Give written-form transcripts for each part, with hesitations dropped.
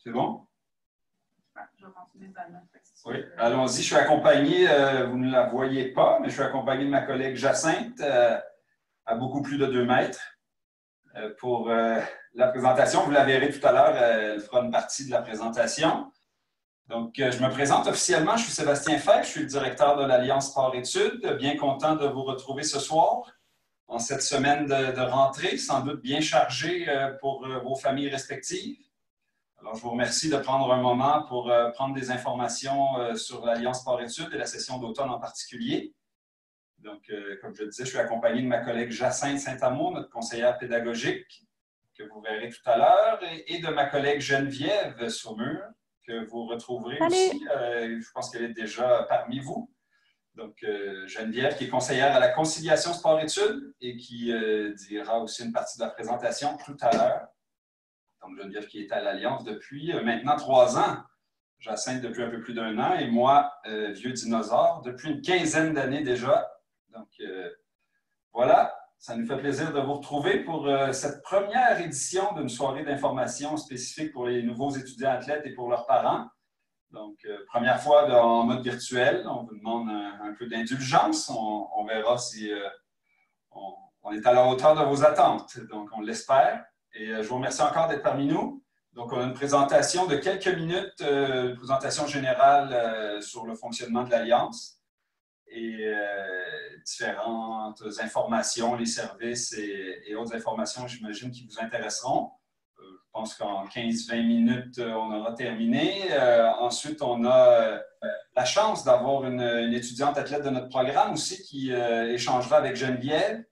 C'est bon? Je vais continuer de mettre. Oui, allons-y. Je suis accompagné, vous ne la voyez pas, mais je suis accompagné de ma collègue Jacinthe à beaucoup plus de 2 mètres pour la présentation. Vous la verrez tout à l'heure, elle fera une partie de la présentation. Donc, je me présente officiellement. Je suis Sébastien Fay, je suis le directeur de l'Alliance Sport-Études. Bien content de vous retrouver ce soir en cette semaine de rentrée, sans doute bien chargée pour vos familles respectives. Alors, je vous remercie de prendre un moment pour prendre des informations sur l'Alliance Sport-Études et la session d'automne en particulier. Donc, comme je le disais, je suis accompagné de ma collègue Jacinthe Saint-Amour, notre conseillère pédagogique, que vous verrez tout à l'heure, et de ma collègue Geneviève Saumur, que vous retrouverez aussi. Je pense qu'elle est déjà parmi vous. Donc, Geneviève, qui est conseillère à la conciliation sport-études et qui dira aussi une partie de la présentation tout à l'heure. Donc, Geneviève qui est à l'Alliance depuis maintenant 3 ans. Jacinthe depuis un peu plus d'1 an et moi, vieux dinosaure, depuis une quinzaine d'années déjà. Donc, voilà, ça nous fait plaisir de vous retrouver pour cette première édition d'une soirée d'information spécifique pour les nouveaux étudiants athlètes et pour leurs parents. Donc, première fois en mode virtuel, on vous demande un peu d'indulgence. On verra si on est à la hauteur de vos attentes. Donc, on l'espère. Et je vous remercie encore d'être parmi nous. Donc, on a une présentation de quelques minutes, une présentation générale sur le fonctionnement de l'Alliance et différentes informations, les services et autres informations, j'imagine, qui vous intéresseront. Je pense qu'en 15-20 minutes, on aura terminé. Ensuite, on a la chance d'avoir une étudiante athlète de notre programme aussi qui échangera avec Geneviève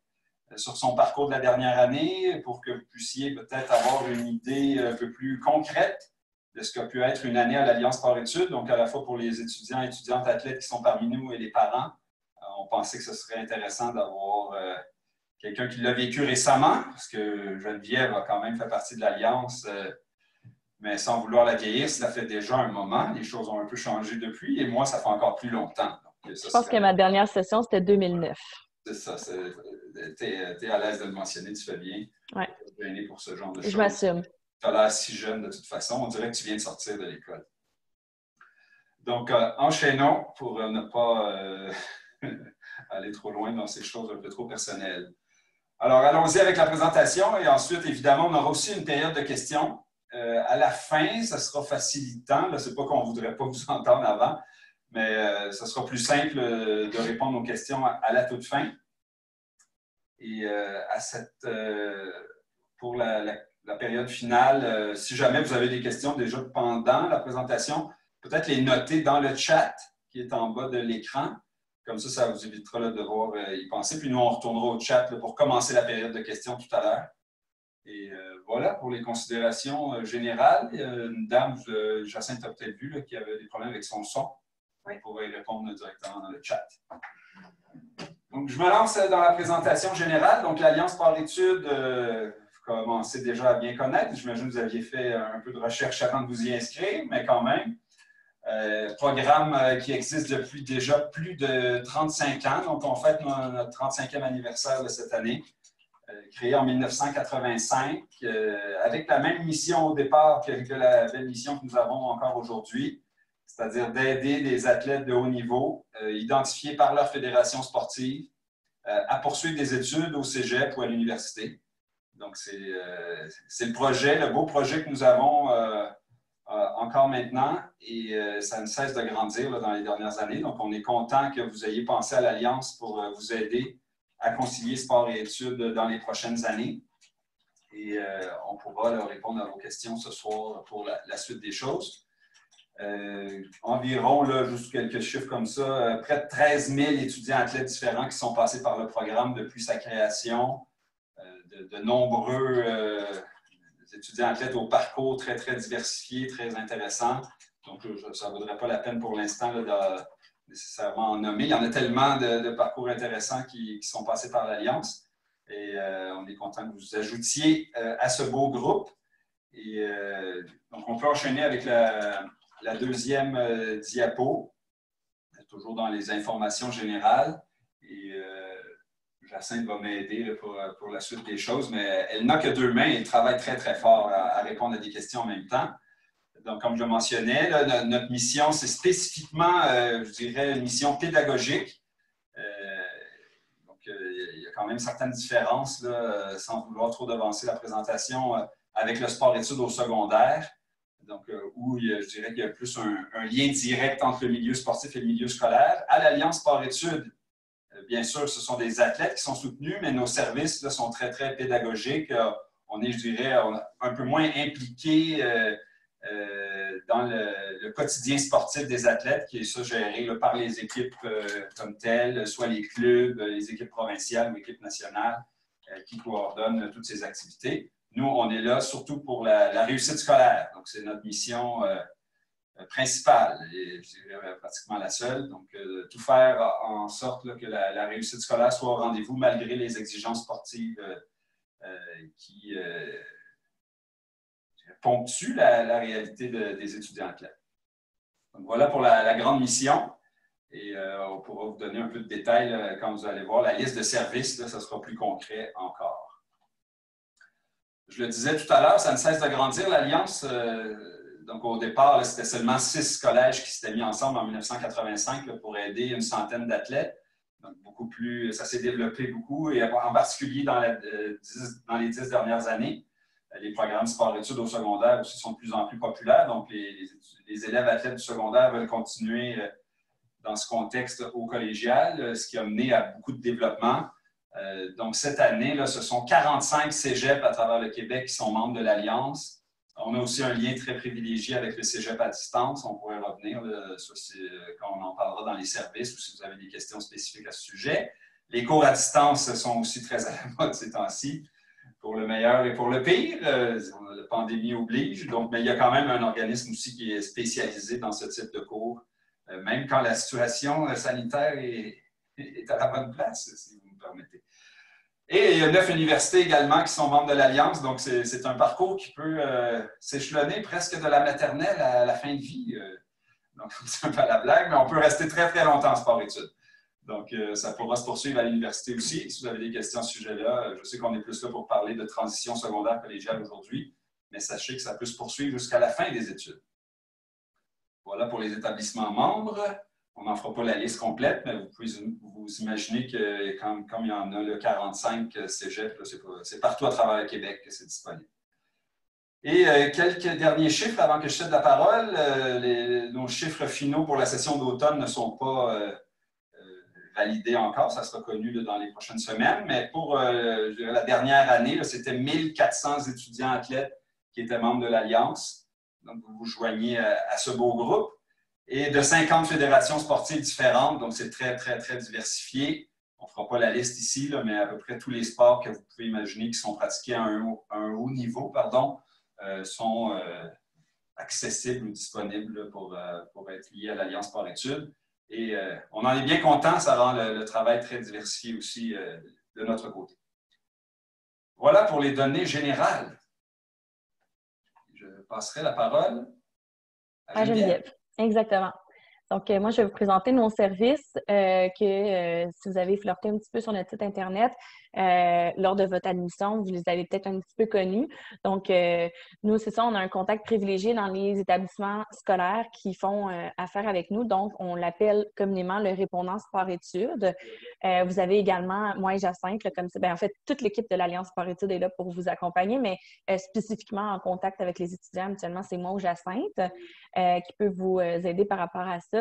sur son parcours de la dernière année pour que vous puissiez peut-être avoir une idée un peu plus concrète de ce qu'a pu être une année à l'Alliance Sport-Études, donc à la fois pour les étudiants et étudiantes athlètes qui sont parmi nous et les parents. On pensait que ce serait intéressant d'avoir quelqu'un qui l'a vécu récemment, parce que Geneviève a quand même fait partie de l'Alliance, mais sans vouloir la vieillir, ça fait déjà un moment. Les choses ont un peu changé depuis, et moi, ça fait encore plus longtemps. Donc, je pense que ma dernière session, c'était 2009. C'est ça. Tu es à l'aise de le mentionner, tu fais bien. Ouais. Tu es gêné pour ce genre de choses. Je m'assume. Tu as l'air si jeune de toute façon. On dirait que tu viens de sortir de l'école. Donc, enchaînons pour ne pas aller trop loin dans ces choses un peu trop personnelles. Alors, allons-y avec la présentation et ensuite, évidemment, on aura aussi une période de questions. À la fin, ça sera facilitant. Ce n'est pas qu'on ne voudrait pas vous entendre avant, mais ça sera plus simple de répondre aux questions à la toute fin. Et pour la période finale, si jamais vous avez des questions déjà pendant la présentation, peut-être les noter dans le chat qui est en bas de l'écran. Comme ça vous évitera de devoir y penser. Puis nous, on retournera au chat pour commencer la période de questions tout à l'heure. Et voilà pour les considérations générales. Une dame, Jacinthe a peut-être vu, qui avait des problèmes avec son son. Oui. On pourra y répondre directement dans le chat. Donc, je me lance dans la présentation générale. Donc, l'Alliance Sport-Études, vous commencez déjà à bien connaître. J'imagine que vous aviez fait un peu de recherche avant de vous y inscrire, mais quand même. Programme qui existe depuis déjà plus de 35 ans. Donc, on fête notre 35e anniversaire de cette année, créé en 1985, avec la même mission au départ que la belle mission que nous avons encore aujourd'hui, c'est-à-dire d'aider des athlètes de haut niveau, identifiés par leur fédération sportive, à poursuivre des études au cégep ou à l'université. Donc, c'est le projet, le beau projet que nous avons encore maintenant, et ça ne cesse de grandir dans les dernières années. Donc, on est content que vous ayez pensé à l'Alliance pour vous aider à concilier sport et études dans les prochaines années. Et on pourra répondre à vos questions ce soir pour la suite des choses. Environ, juste quelques chiffres comme ça, près de 13 000 étudiants athlètes différents qui sont passés par le programme depuis sa création, de nombreux étudiants athlètes au parcours très, très diversifié, très intéressant. Donc, ça ne vaudrait pas la peine pour l'instant de nécessairement en nommer. Il y en a tellement de parcours intéressants qui sont passés par l'Alliance. Et on est content que vous vous ajoutiez à ce beau groupe. Et donc, on peut enchaîner avec la deuxième diapo, toujours dans les informations générales. Et Jacinthe va m'aider pour la suite des choses, mais elle n'a que 2 mains et travaille très, très fort à répondre à des questions en même temps. Donc, comme je le mentionnais, là, notre mission, c'est spécifiquement, je dirais, une mission pédagogique. Il y a quand même certaines différences, là, sans vouloir trop devancer la présentation, avec le sport-études au secondaire. Donc, où je dirais qu'il y a plus un lien direct entre le milieu sportif et le milieu scolaire. À l'Alliance Sport-études, bien sûr, ce sont des athlètes qui sont soutenus, mais nos services là, sont très, très pédagogiques. On est, je dirais, un peu moins impliqués dans le quotidien sportif des athlètes, qui est ça géré là, par les équipes comme telles, soit les clubs, les équipes provinciales ou équipes nationales qui coordonnent toutes ces activités. Nous, on est là surtout pour la réussite scolaire. Donc, c'est notre mission principale et je dirais pratiquement la seule. Donc, tout faire en sorte là, que la réussite scolaire soit au rendez-vous malgré les exigences sportives qui ponctuent la réalité des étudiants athlètes. Donc, voilà pour la grande mission. Et on pourra vous donner un peu de détails là, quand vous allez voir la liste de services. Là, ça sera plus concret encore. Je le disais tout à l'heure, ça ne cesse de grandir, l'Alliance. Donc, au départ, c'était seulement 6 collèges qui s'étaient mis ensemble en 1985 là, pour aider une centaine d'athlètes. Donc, beaucoup plus, ça s'est développé beaucoup, et en particulier dans les 10 dernières années. Les programmes sport-études au secondaire aussi sont de plus en plus populaires. Donc, les élèves athlètes du secondaire veulent continuer dans ce contexte au collégial, ce qui a mené à beaucoup de développement. Donc, cette année, là, ce sont 45 cégeps à travers le Québec qui sont membres de l'Alliance. On a aussi un lien très privilégié avec le cégep à distance. On pourrait revenir là, quand on en parlera dans les services ou si vous avez des questions spécifiques à ce sujet. Les cours à distance sont aussi très à la mode ces temps-ci, pour le meilleur et pour le pire. La pandémie oblige. Donc, mais il y a quand même un organisme aussi qui est spécialisé dans ce type de cours, même quand la situation sanitaire est à la bonne place, si vous me permettez. Et il y a 9 universités également qui sont membres de l'Alliance, donc c'est un parcours qui peut s'échelonner presque de la maternelle à la fin de vie. Donc, c'est un peu à la blague, mais on peut rester très, très longtemps en sport-études. Donc, ça pourra se poursuivre à l'université aussi. Si vous avez des questions à ce sujet-là, je sais qu'on est plus là pour parler de transition secondaire collégiale aujourd'hui, mais sachez que ça peut se poursuivre jusqu'à la fin des études. Voilà pour les établissements membres. On n'en fera pas la liste complète, mais vous pouvez vous imaginer que comme il y en a le 45 cégeps, c'est partout à travers le Québec que c'est disponible. Et quelques derniers chiffres avant que je cède la parole. Nos chiffres finaux pour la session d'automne ne sont pas validés encore. Ça sera connu là, dans les prochaines semaines. Mais pour la dernière année, c'était 1400 étudiants athlètes qui étaient membres de l'Alliance. Donc, vous vous joignez à ce beau groupe. Et de 50 fédérations sportives différentes, donc c'est très, très, très diversifié. On ne fera pas la liste ici, là, mais à peu près tous les sports que vous pouvez imaginer qui sont pratiqués à un haut niveau, sont accessibles ou disponibles pour être liés à l'Alliance Sport-études. Et on en est bien content, ça rend le travail très diversifié aussi de notre côté. Voilà pour les données générales. Je passerai la parole à Geneviève. Exactement. Donc, moi, je vais vous présenter nos services si vous avez flirté un petit peu sur notre site Internet lors de votre admission, vous les avez peut-être un petit peu connus. Donc, nous, c'est ça, on a un contact privilégié dans les établissements scolaires qui font affaire avec nous. Donc, on l'appelle communément le répondant sport-études. Vous avez également, moi et Jacinthe, comme ça, en fait, toute l'équipe de l'Alliance sport-études est là pour vous accompagner, mais spécifiquement en contact avec les étudiants, habituellement, c'est moi ou Jacinthe qui peut vous aider par rapport à ça.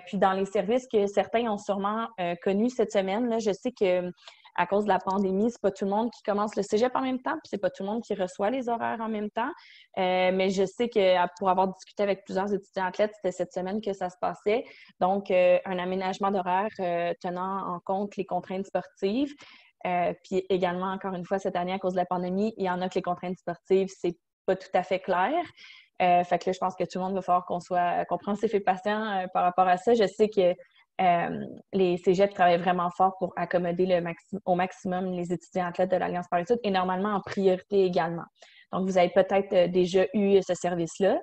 Puis dans les services que certains ont sûrement connus cette semaine, là, je sais que à cause de la pandémie, c'est pas tout le monde qui commence le cégep en même temps, puis c'est pas tout le monde qui reçoit les horaires en même temps. Mais je sais que pour avoir discuté avec plusieurs étudiants athlètes, c'était cette semaine que ça se passait. Donc, un aménagement d'horaire tenant en compte les contraintes sportives. Puis également, encore une fois, cette année, à cause de la pandémie, il y en a que les contraintes sportives, c'est pas tout à fait clair. Fait que là, je pense que tout le monde va falloir qu'on soit compréhensif et patient par rapport à ça. Je sais que les cégeps travaillent vraiment fort pour accommoder au maximum les étudiants athlètes de l'Alliance Sport-études et normalement en priorité également. Donc, vous avez peut-être déjà eu ce service-là.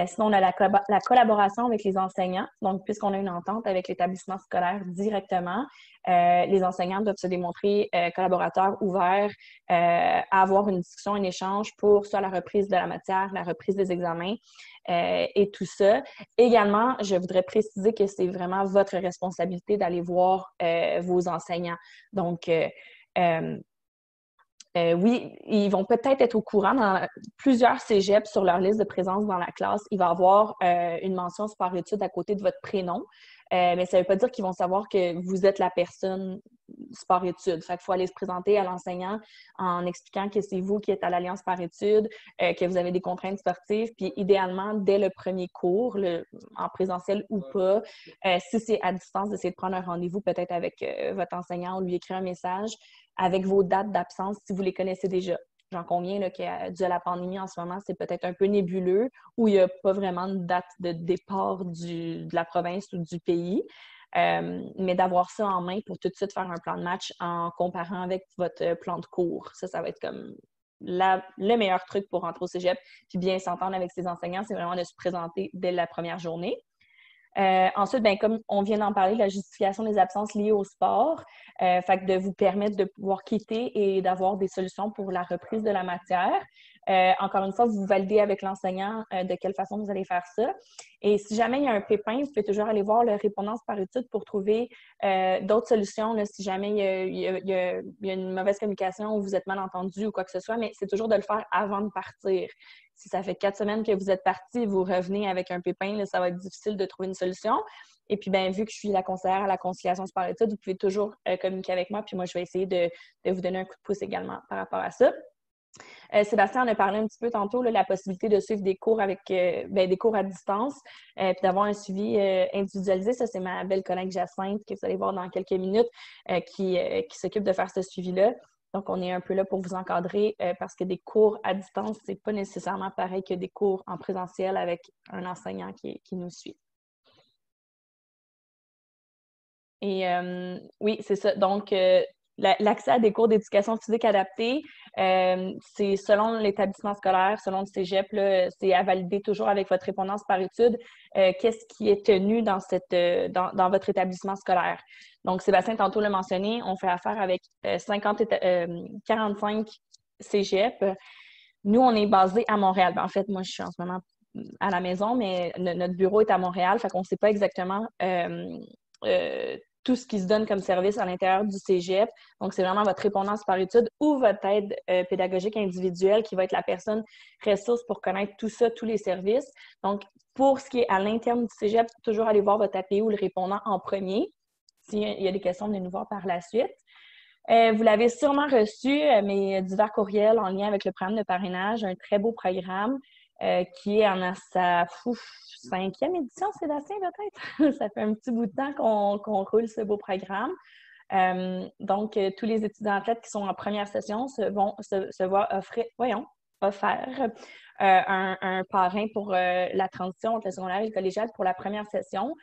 Sinon, on a la collaboration avec les enseignants. Donc, puisqu'on a une entente avec l'établissement scolaire directement, les enseignants doivent se démontrer collaborateurs ouverts, à avoir une discussion, un échange pour soit la reprise de la matière, la reprise des examens et tout ça. Également, je voudrais préciser que c'est vraiment votre responsabilité d'aller voir vos enseignants. Donc, oui, ils vont peut-être être au courant dans plusieurs cégeps sur leur liste de présence dans la classe. Il va y avoir une mention sport-études à côté de votre prénom, mais ça ne veut pas dire qu'ils vont savoir que vous êtes la personne sport-études. Fait qu'il faut aller se présenter à l'enseignant en expliquant que c'est vous qui êtes à l'Alliance sport-études, que vous avez des contraintes sportives, puis idéalement, dès le premier cours, en présentiel ou pas, si c'est à distance, d'essayer de prendre un rendez-vous peut-être avec votre enseignant ou lui écrire un message avec vos dates d'absence si vous les connaissez déjà. J'en conviens là, que dû à la pandémie en ce moment, c'est peut-être un peu nébuleux où il n'y a pas vraiment de date de départ de la province ou du pays. Mais d'avoir ça en main pour tout de suite faire un plan de match en comparant avec votre plan de cours. Ça va être comme le meilleur truc pour rentrer au cégep puis bien s'entendre avec ses enseignants, c'est vraiment de se présenter dès la première journée. Ensuite, ben, comme on vient d'en parler, la justification des absences liées au sport, fait que de vous permettre de pouvoir quitter et d'avoir des solutions pour la reprise de la matière. Encore une fois, vous validez avec l'enseignant de quelle façon vous allez faire ça. Et si jamais il y a un pépin, vous pouvez toujours aller voir le répondance par étude pour trouver d'autres solutions là, si jamais il y a une mauvaise communication ou vous êtes mal entendu ou quoi que ce soit, mais c'est toujours de le faire avant de partir. Si ça fait 4 semaines que vous êtes parti et vous revenez avec un pépin, là, ça va être difficile de trouver une solution. Et puis, bien, vu que je suis la conseillère à la conciliation sport-études, vous pouvez toujours communiquer avec moi. Puis moi, je vais essayer de vous donner un coup de pouce également par rapport à ça. Sébastien en a parlé un petit peu tantôt, là, la possibilité de suivre des cours avec des cours à distance, puis d'avoir un suivi individualisé. Ça, c'est ma belle collègue Jacinthe, que vous allez voir dans quelques minutes, qui s'occupe de faire ce suivi-là. Donc, on est un peu là pour vous encadrer parce que des cours à distance, c'est pas nécessairement pareil que des cours en présentiel avec un enseignant qui nous suit. Et oui, c'est ça. Donc, l'accès à des cours d'éducation physique adaptée, c'est selon l'établissement scolaire, selon le cégep, c'est à valider toujours avec votre répondance par étude qu'est-ce qui est tenu dans votre établissement scolaire. Donc, Sébastien, tantôt l'a mentionné, on fait affaire avec 45 cégep. Nous, on est basé à Montréal. En fait, moi, je suis en ce moment à la maison, mais notre bureau est à Montréal, fait qu'on ne sait pas exactement tout ce qui se donne comme service à l'intérieur du cégep. Donc, c'est vraiment votre répondance par étude ou votre aide pédagogique individuelle qui va être la personne ressource pour connaître tout ça, tous les services. Donc, pour ce qui est à l'interne du cégep, toujours aller voir votre API ou le répondant en premier. S'il y a des questions, venez nous voir par la suite. Vous l'avez sûrement reçu, mes divers courriels en lien avec le programme de parrainage, un très beau programme qui est en sa 5e édition, Sébastien, peut-être? Ça fait un petit bout de temps qu'on roule ce beau programme. Donc, tous les étudiants athlètes qui sont en première session se voient offert un parrain pour la transition entre le secondaire et le collégial pour la première session,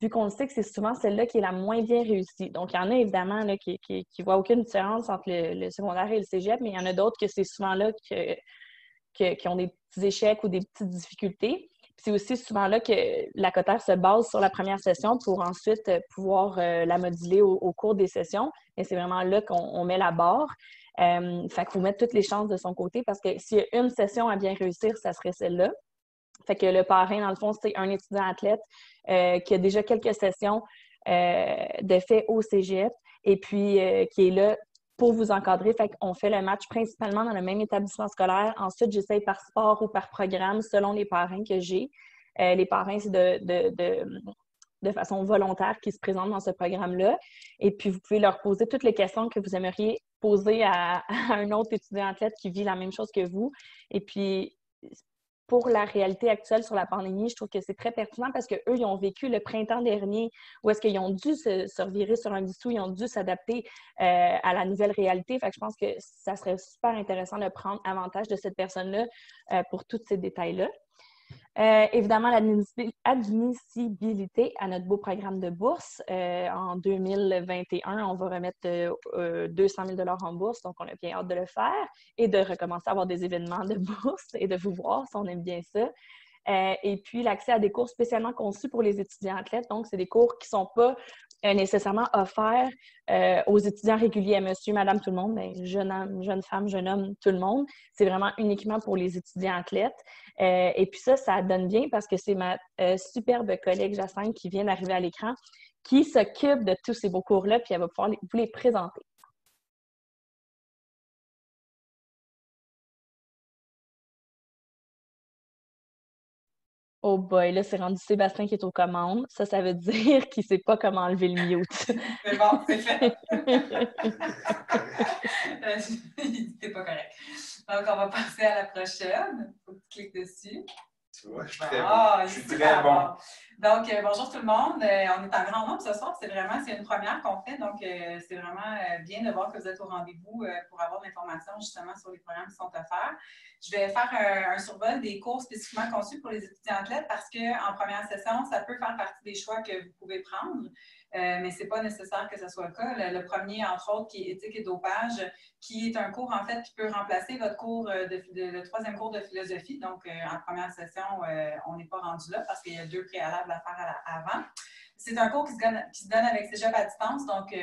vu qu'on le sait que c'est souvent celle-là qui est la moins bien réussie. Donc, il y en a évidemment là, qui voient aucune différence entre le secondaire et le cégep, mais il y en a d'autres que c'est souvent là qui ont des petits échecs ou des petites difficultés. C'est aussi souvent là que la cotère se base sur la première session pour ensuite pouvoir la moduler au cours des sessions. Et c'est vraiment là qu'on met la barre. Fait qu'il faut mettre toutes les chances de son côté parce que s'il y a une session à bien réussir, ça serait celle-là. Fait que le parrain, dans le fond, c'est un étudiant athlète qui a déjà quelques sessions de fait au cégep et puis qui est là pour vous encadrer. Fait qu'on fait le match principalement dans le même établissement scolaire. Ensuite, j'essaye par sport ou par programme selon les parrains que j'ai. Les parrains, c'est de façon volontaire qui se présentent dans ce programme-là. Et puis, vous pouvez leur poser toutes les questions que vous aimeriez poser à un autre étudiant athlète qui vit la même chose que vous. Et puis, pour la réalité actuelle sur la pandémie, je trouve que c'est très pertinent parce qu'eux, ils ont vécu le printemps dernier où est-ce qu'ils ont dû se revirer sur un dissous, ils ont dû s'adapter à la nouvelle réalité. Fait que je pense que ça serait super intéressant de prendre avantage de cette personne-là pour tous ces détails-là. Évidemment, l'admissibilité à notre beau programme de bourse. En 2021, on va remettre 200 000 $ en bourse, donc on a bien hâte de le faire et de recommencer à avoir des événements de bourse et de vous voir si on aime bien ça. Et puis l'accès à des cours spécialement conçus pour les étudiants athlètes. Donc, c'est des cours qui ne sont pas nécessairement offerts aux étudiants réguliers, monsieur, madame, tout le monde, mais jeune homme, jeune femme, jeune homme, tout le monde. C'est vraiment uniquement pour les étudiants athlètes. Et puis ça donne bien parce que c'est ma superbe collègue Jacinthe qui vient d'arriver à l'écran qui s'occupe de tous ces beaux cours-là, puis elle va pouvoir vous les présenter. Oh boy, là, c'est rendu Sébastien qui est aux commandes. Ça veut dire qu'il ne sait pas comment enlever le mute. Mais bon, c'est fait. C'est pas correct. Donc, on va passer à la prochaine. Il faut que tu cliques dessus. Tu vois, je suis très bon. Je suis très bon. Donc, bonjour tout le monde. On est en grand nombre ce soir. C'est une première qu'on fait. Donc, c'est vraiment bien de voir que vous êtes au rendez-vous pour avoir de l'information justement sur les programmes qui sont offerts. Je vais faire un survol des cours spécifiquement conçus pour les étudiants athlètes parce qu'en première session, ça peut faire partie des choix que vous pouvez prendre. Mais ce n'est pas nécessaire que ce soit le cas. Le premier, entre autres, qui est éthique et dopage, qui est un cours, en fait, qui peut remplacer votre cours, le troisième cours de philosophie. Donc, en première session, on n'est pas rendu là parce qu'il y a 2 préalables à faire avant. C'est un cours qui se donne avec Cégep à distance, donc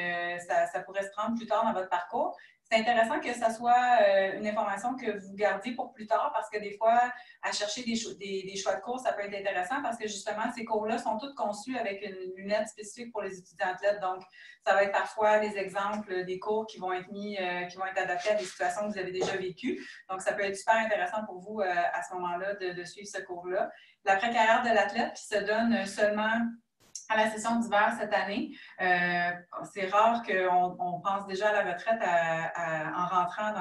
ça pourrait se prendre plus tard dans votre parcours. C'est intéressant que ça soit une information que vous gardiez pour plus tard parce que des fois, à chercher des choix de cours, ça peut être intéressant parce que justement, ces cours-là sont tous conçus avec une lunette spécifique pour les étudiants athlètes. Donc, ça va être parfois des exemples des cours qui vont être mis, qui vont être adaptés à des situations que vous avez déjà vécues. Donc, ça peut être super intéressant pour vous à ce moment-là de suivre ce cours-là. L'après-carrière de l'athlète qui se donne seulement à la session d'hiver cette année. C'est rare qu'on pense déjà à la retraite en rentrant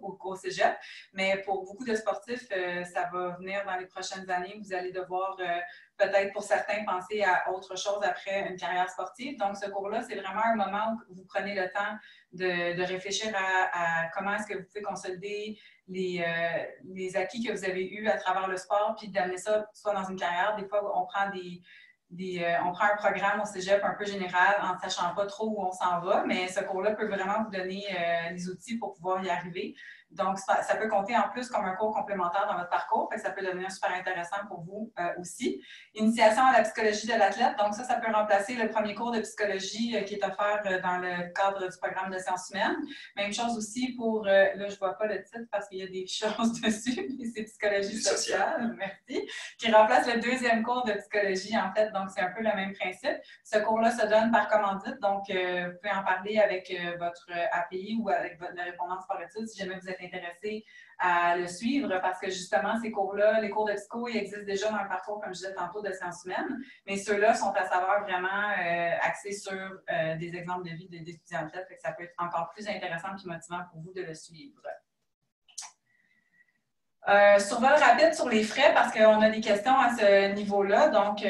au cégep, mais pour beaucoup de sportifs, ça va venir dans les prochaines années. Vous allez devoir peut-être pour certains penser à autre chose après une carrière sportive. Donc, ce cours-là, c'est vraiment un moment où vous prenez le temps de réfléchir à comment est-ce que vous pouvez consolider les acquis que vous avez eus à travers le sport, puis d'amener ça soit dans une carrière. Des fois, on prend on prend un programme au cégep un peu général en ne sachant pas trop où on s'en va, mais ce cours-là peut vraiment vous donner les outils pour pouvoir y arriver. Donc, ça peut compter en plus comme un cours complémentaire dans votre parcours, fait que ça peut devenir super intéressant pour vous aussi. Initiation à la psychologie de l'athlète, donc ça peut remplacer le premier cours de psychologie qui est offert dans le cadre du programme de sciences humaines. Même chose aussi pour, là je ne vois pas le titre parce qu'il y a des choses dessus, mais c'est psychologie sociale, merci, qui remplace le deuxième cours de psychologie en fait, donc c'est un peu le même principe. Ce cours-là se donne par commandite, donc vous pouvez en parler avec votre API ou avec votre répondant sport études si jamais vous êtes intéressé à le suivre parce que justement, ces cours-là, les cours de psycho, ils existent déjà dans le parcours, comme je disais tantôt, de sciences humaines, mais ceux-là sont à savoir vraiment axés sur des exemples de vie d'étudiants athlètes, fait que ça peut être encore plus intéressant et motivant pour vous de le suivre. Survol rapide sur les frais parce qu'on a des questions à ce niveau-là, donc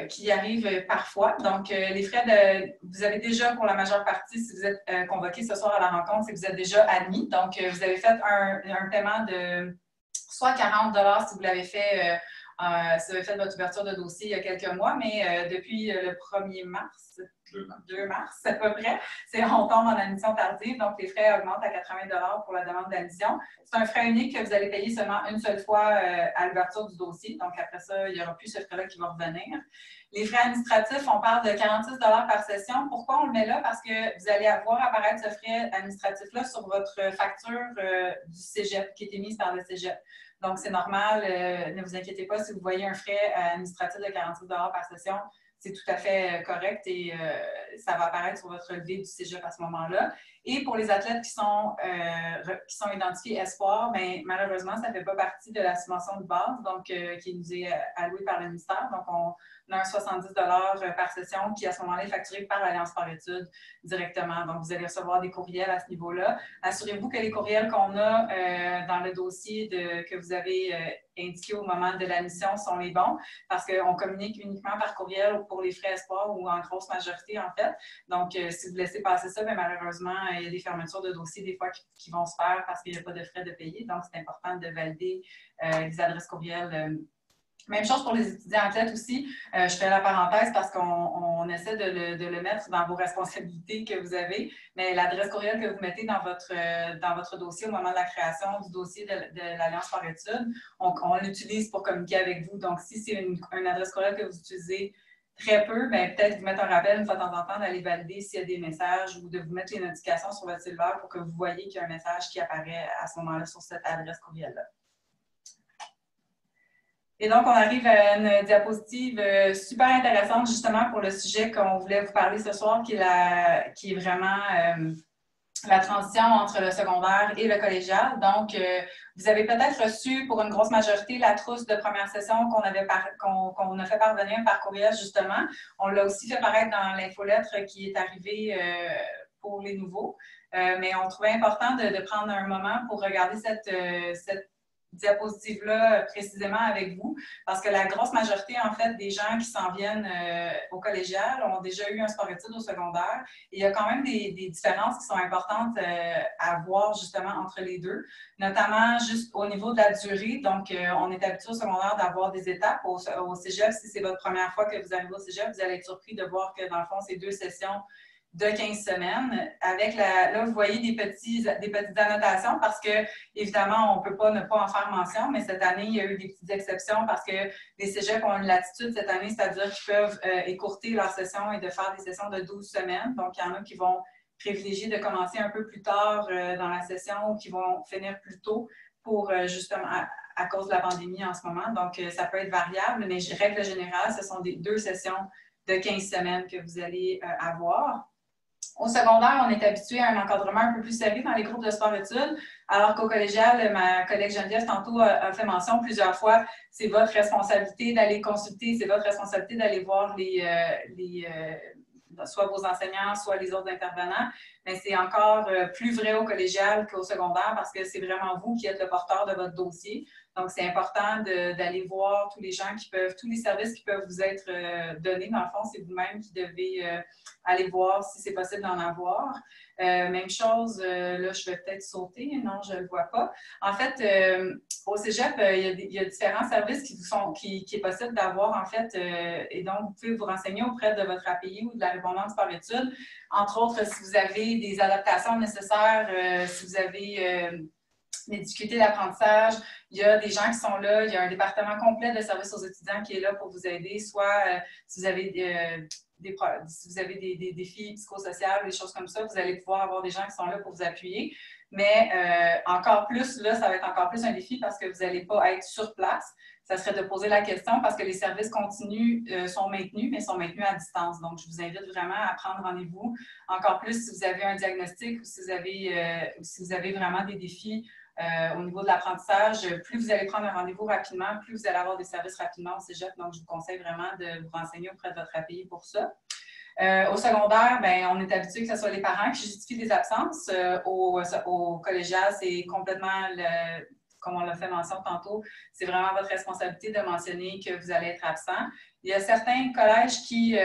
qui arrivent parfois. Donc, les frais, vous avez déjà pour la majeure partie, si vous êtes convoqué ce soir à la rencontre, c'est que vous êtes déjà admis. Donc, vous avez fait un paiement de soit 40 $ si vous l'avez fait, si vous avez fait votre ouverture de dossier il y a quelques mois, mais depuis le 1er mars, 2 mars à peu près, on tombe en admission tardive, donc les frais augmentent à 80 $ pour la demande d'admission. C'est un frais unique que vous allez payer seulement une seule fois à l'ouverture du dossier, donc après ça, il n'y aura plus ce frais-là qui va revenir. Les frais administratifs, on parle de 46 $ par session. Pourquoi on le met là? Parce que vous allez voir apparaître ce frais administratif-là sur votre facture du cégep qui est émise par le cégep. Donc, c'est normal, ne vous inquiétez pas si vous voyez un frais administratif de 46 $ par session, c'est tout à fait correct et ça va apparaître sur votre relevé du cégep à ce moment-là. Et pour les athlètes qui sont identifiés espoirs, bien, malheureusement, ça ne fait pas partie de la subvention de base, donc qui nous est allouée par le ministère. Donc, on a un 70 $ par session qui, à ce moment-là, est facturé par l'Alliance par études directement. Donc, vous allez recevoir des courriels à ce niveau-là. Assurez-vous que les courriels qu'on a dans le dossier que vous avez indiqués au moment de l'admission sont les bons parce qu'on communique uniquement par courriel pour les frais espoirs ou en grosse majorité, en fait. Donc, si vous laissez passer ça, bien, malheureusement, il y a des fermetures de dossiers des fois qui vont se faire parce qu'il n'y a pas de frais de payer. Donc, c'est important de valider les adresses courriels Même chose pour les étudiants athlètes aussi. Je fais la parenthèse parce qu'on essaie de le mettre dans vos responsabilités que vous avez, mais l'adresse courriel que vous mettez dans votre dossier au moment de la création du dossier de l'Alliance par études, on l'utilise pour communiquer avec vous. Donc, si c'est une adresse courriel que vous utilisez très peu, bien, peut-être vous mettre un rappel une fois de temps en temps d'aller valider s'il y a des messages ou de vous mettre les notifications sur votre cellulaire pour que vous voyez qu'il y a un message qui apparaît à ce moment-là sur cette adresse courriel-là. Et donc, on arrive à une diapositive super intéressante justement pour le sujet qu'on voulait vous parler ce soir, qui est vraiment la transition entre le secondaire et le collégial. Donc, vous avez peut-être reçu pour une grosse majorité la trousse de première session qu'on a fait parvenir par courriel justement. On l'a aussi fait paraître dans l'infolettre qui est arrivée pour les nouveaux. Mais on trouvait important de prendre un moment pour regarder cette diapositive-là précisément avec vous, parce que la grosse majorité, en fait, des gens qui s'en viennent au collégial ont déjà eu un sport-études au secondaire. Et il y a quand même des différences qui sont importantes à voir justement entre les deux, notamment juste au niveau de la durée. Donc, on est habitué au secondaire d'avoir des étapes. Au cégep, si c'est votre première fois que vous arrivez au cégep, vous allez être surpris de voir que dans le fond, c'est 2 sessions de 15 semaines. Avec là, vous voyez des petites annotations parce que, évidemment, on ne peut pas ne pas en faire mention, mais cette année, il y a eu des petites exceptions parce que les cégeps ont une latitude cette année, c'est-à-dire qu'ils peuvent écourter leur session et de faire des sessions de 12 semaines. Donc, il y en a qui vont privilégier de commencer un peu plus tard dans la session ou qui vont finir plus tôt pour justement à cause de la pandémie en ce moment. Donc, ça peut être variable, mais règle générale, ce sont 2 sessions de 15 semaines que vous allez avoir. Au secondaire, on est habitué à un encadrement un peu plus sérieux dans les groupes de sport-études, alors qu'au collégial, ma collègue Geneviève tantôt a fait mention plusieurs fois, c'est votre responsabilité d'aller consulter, c'est votre responsabilité d'aller voir soit vos enseignants, soit les autres intervenants, mais c'est encore plus vrai au collégial qu'au secondaire parce que c'est vraiment vous qui êtes le porteur de votre dossier. Donc, c'est important d'aller voir tous les services qui peuvent vous être donnés. Dans le fond, c'est vous-même qui devez aller voir si c'est possible d'en avoir. Même chose, là, je vais peut-être sauter. Non, je ne le vois pas. En fait, au cégep, il y a différents services qui est possible d'avoir, en fait, et donc, vous pouvez vous renseigner auprès de votre API ou de la répondance par études. Entre autres, si vous avez des adaptations nécessaires, si vous avez des difficultés d'apprentissage, il y a des gens qui sont là, il y a un département complet de services aux étudiants qui est là pour vous aider, soit si vous avez des défis psychosociaux, des choses comme ça, vous allez pouvoir avoir des gens qui sont là pour vous appuyer. Mais encore plus, là, ça va être encore plus un défi parce que vous n'allez pas être sur place. Ça serait de poser la question parce que les services continus sont maintenus, mais sont maintenus à distance. Donc, je vous invite vraiment à prendre rendez-vous. Encore plus si vous avez un diagnostic ou si vous avez vraiment des défis au niveau de l'apprentissage, plus vous allez prendre un rendez-vous rapidement, plus vous allez avoir des services rapidement au cégep. Donc, je vous conseille vraiment de vous renseigner auprès de votre API pour ça. Au secondaire, bien, on est habitué que ce soit les parents qui justifient des absences. Au collégial, c'est complètement, comme on l'a fait mention tantôt, c'est vraiment votre responsabilité de mentionner que vous allez être absent. Il y a certains collèges qui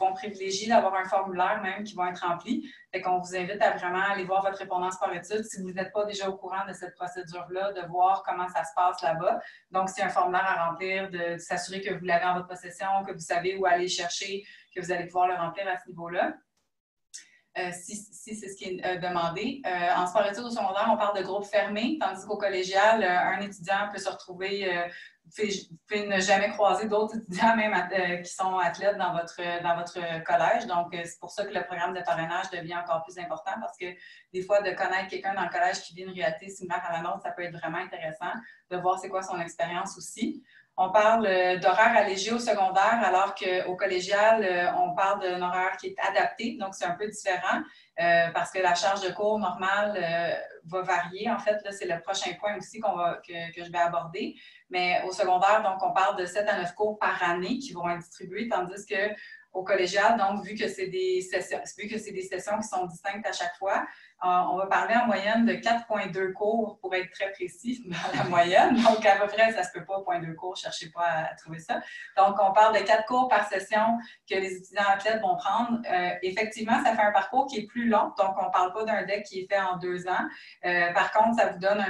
vont privilégier d'avoir un formulaire même qui va être rempli. Fait qu'on vous invite à vraiment aller voir votre répondance par études si vous n'êtes pas déjà au courant de cette procédure-là, de voir comment ça se passe là-bas. Donc, c'est un formulaire à remplir, de s'assurer que vous l'avez en votre possession, que vous savez où aller chercher, que vous allez pouvoir le remplir à ce niveau-là. Si c'est ce qui est demandé. En sport-études au secondaire, on parle de groupe fermé, tandis qu'au collégial, un étudiant peut se retrouver, vous pouvez ne jamais croiser d'autres étudiants même qui sont athlètes dans votre collège. Donc, c'est pour ça que le programme de parrainage devient encore plus important parce que des fois, de connaître quelqu'un dans le collège qui vit une réalité similaire à la nôtre, ça peut être vraiment intéressant de voir c'est quoi son expérience aussi. On parle d'horaire allégé au secondaire, alors qu'au collégial, on parle d'un horaire qui est adapté. Donc, c'est un peu différent parce que la charge de cours normale va varier. En fait, là, c'est le prochain point aussi que je vais aborder. Mais au secondaire, donc, on parle de 7 à 9 cours par année qui vont être distribués, tandis que au collégial. Donc, vu que c'est des sessions qui sont distinctes à chaque fois, on va parler en moyenne de 4,2 cours pour être très précis dans la moyenne. Donc, à peu près, ça ne se peut pas, 0,2 cours, cherchez pas à trouver ça. Donc, on parle de 4 cours par session que les étudiants athlètes vont prendre. Effectivement, ça fait un parcours qui est plus long. Donc, on ne parle pas d'un deck qui est fait en 2 ans. Par contre, ça vous donne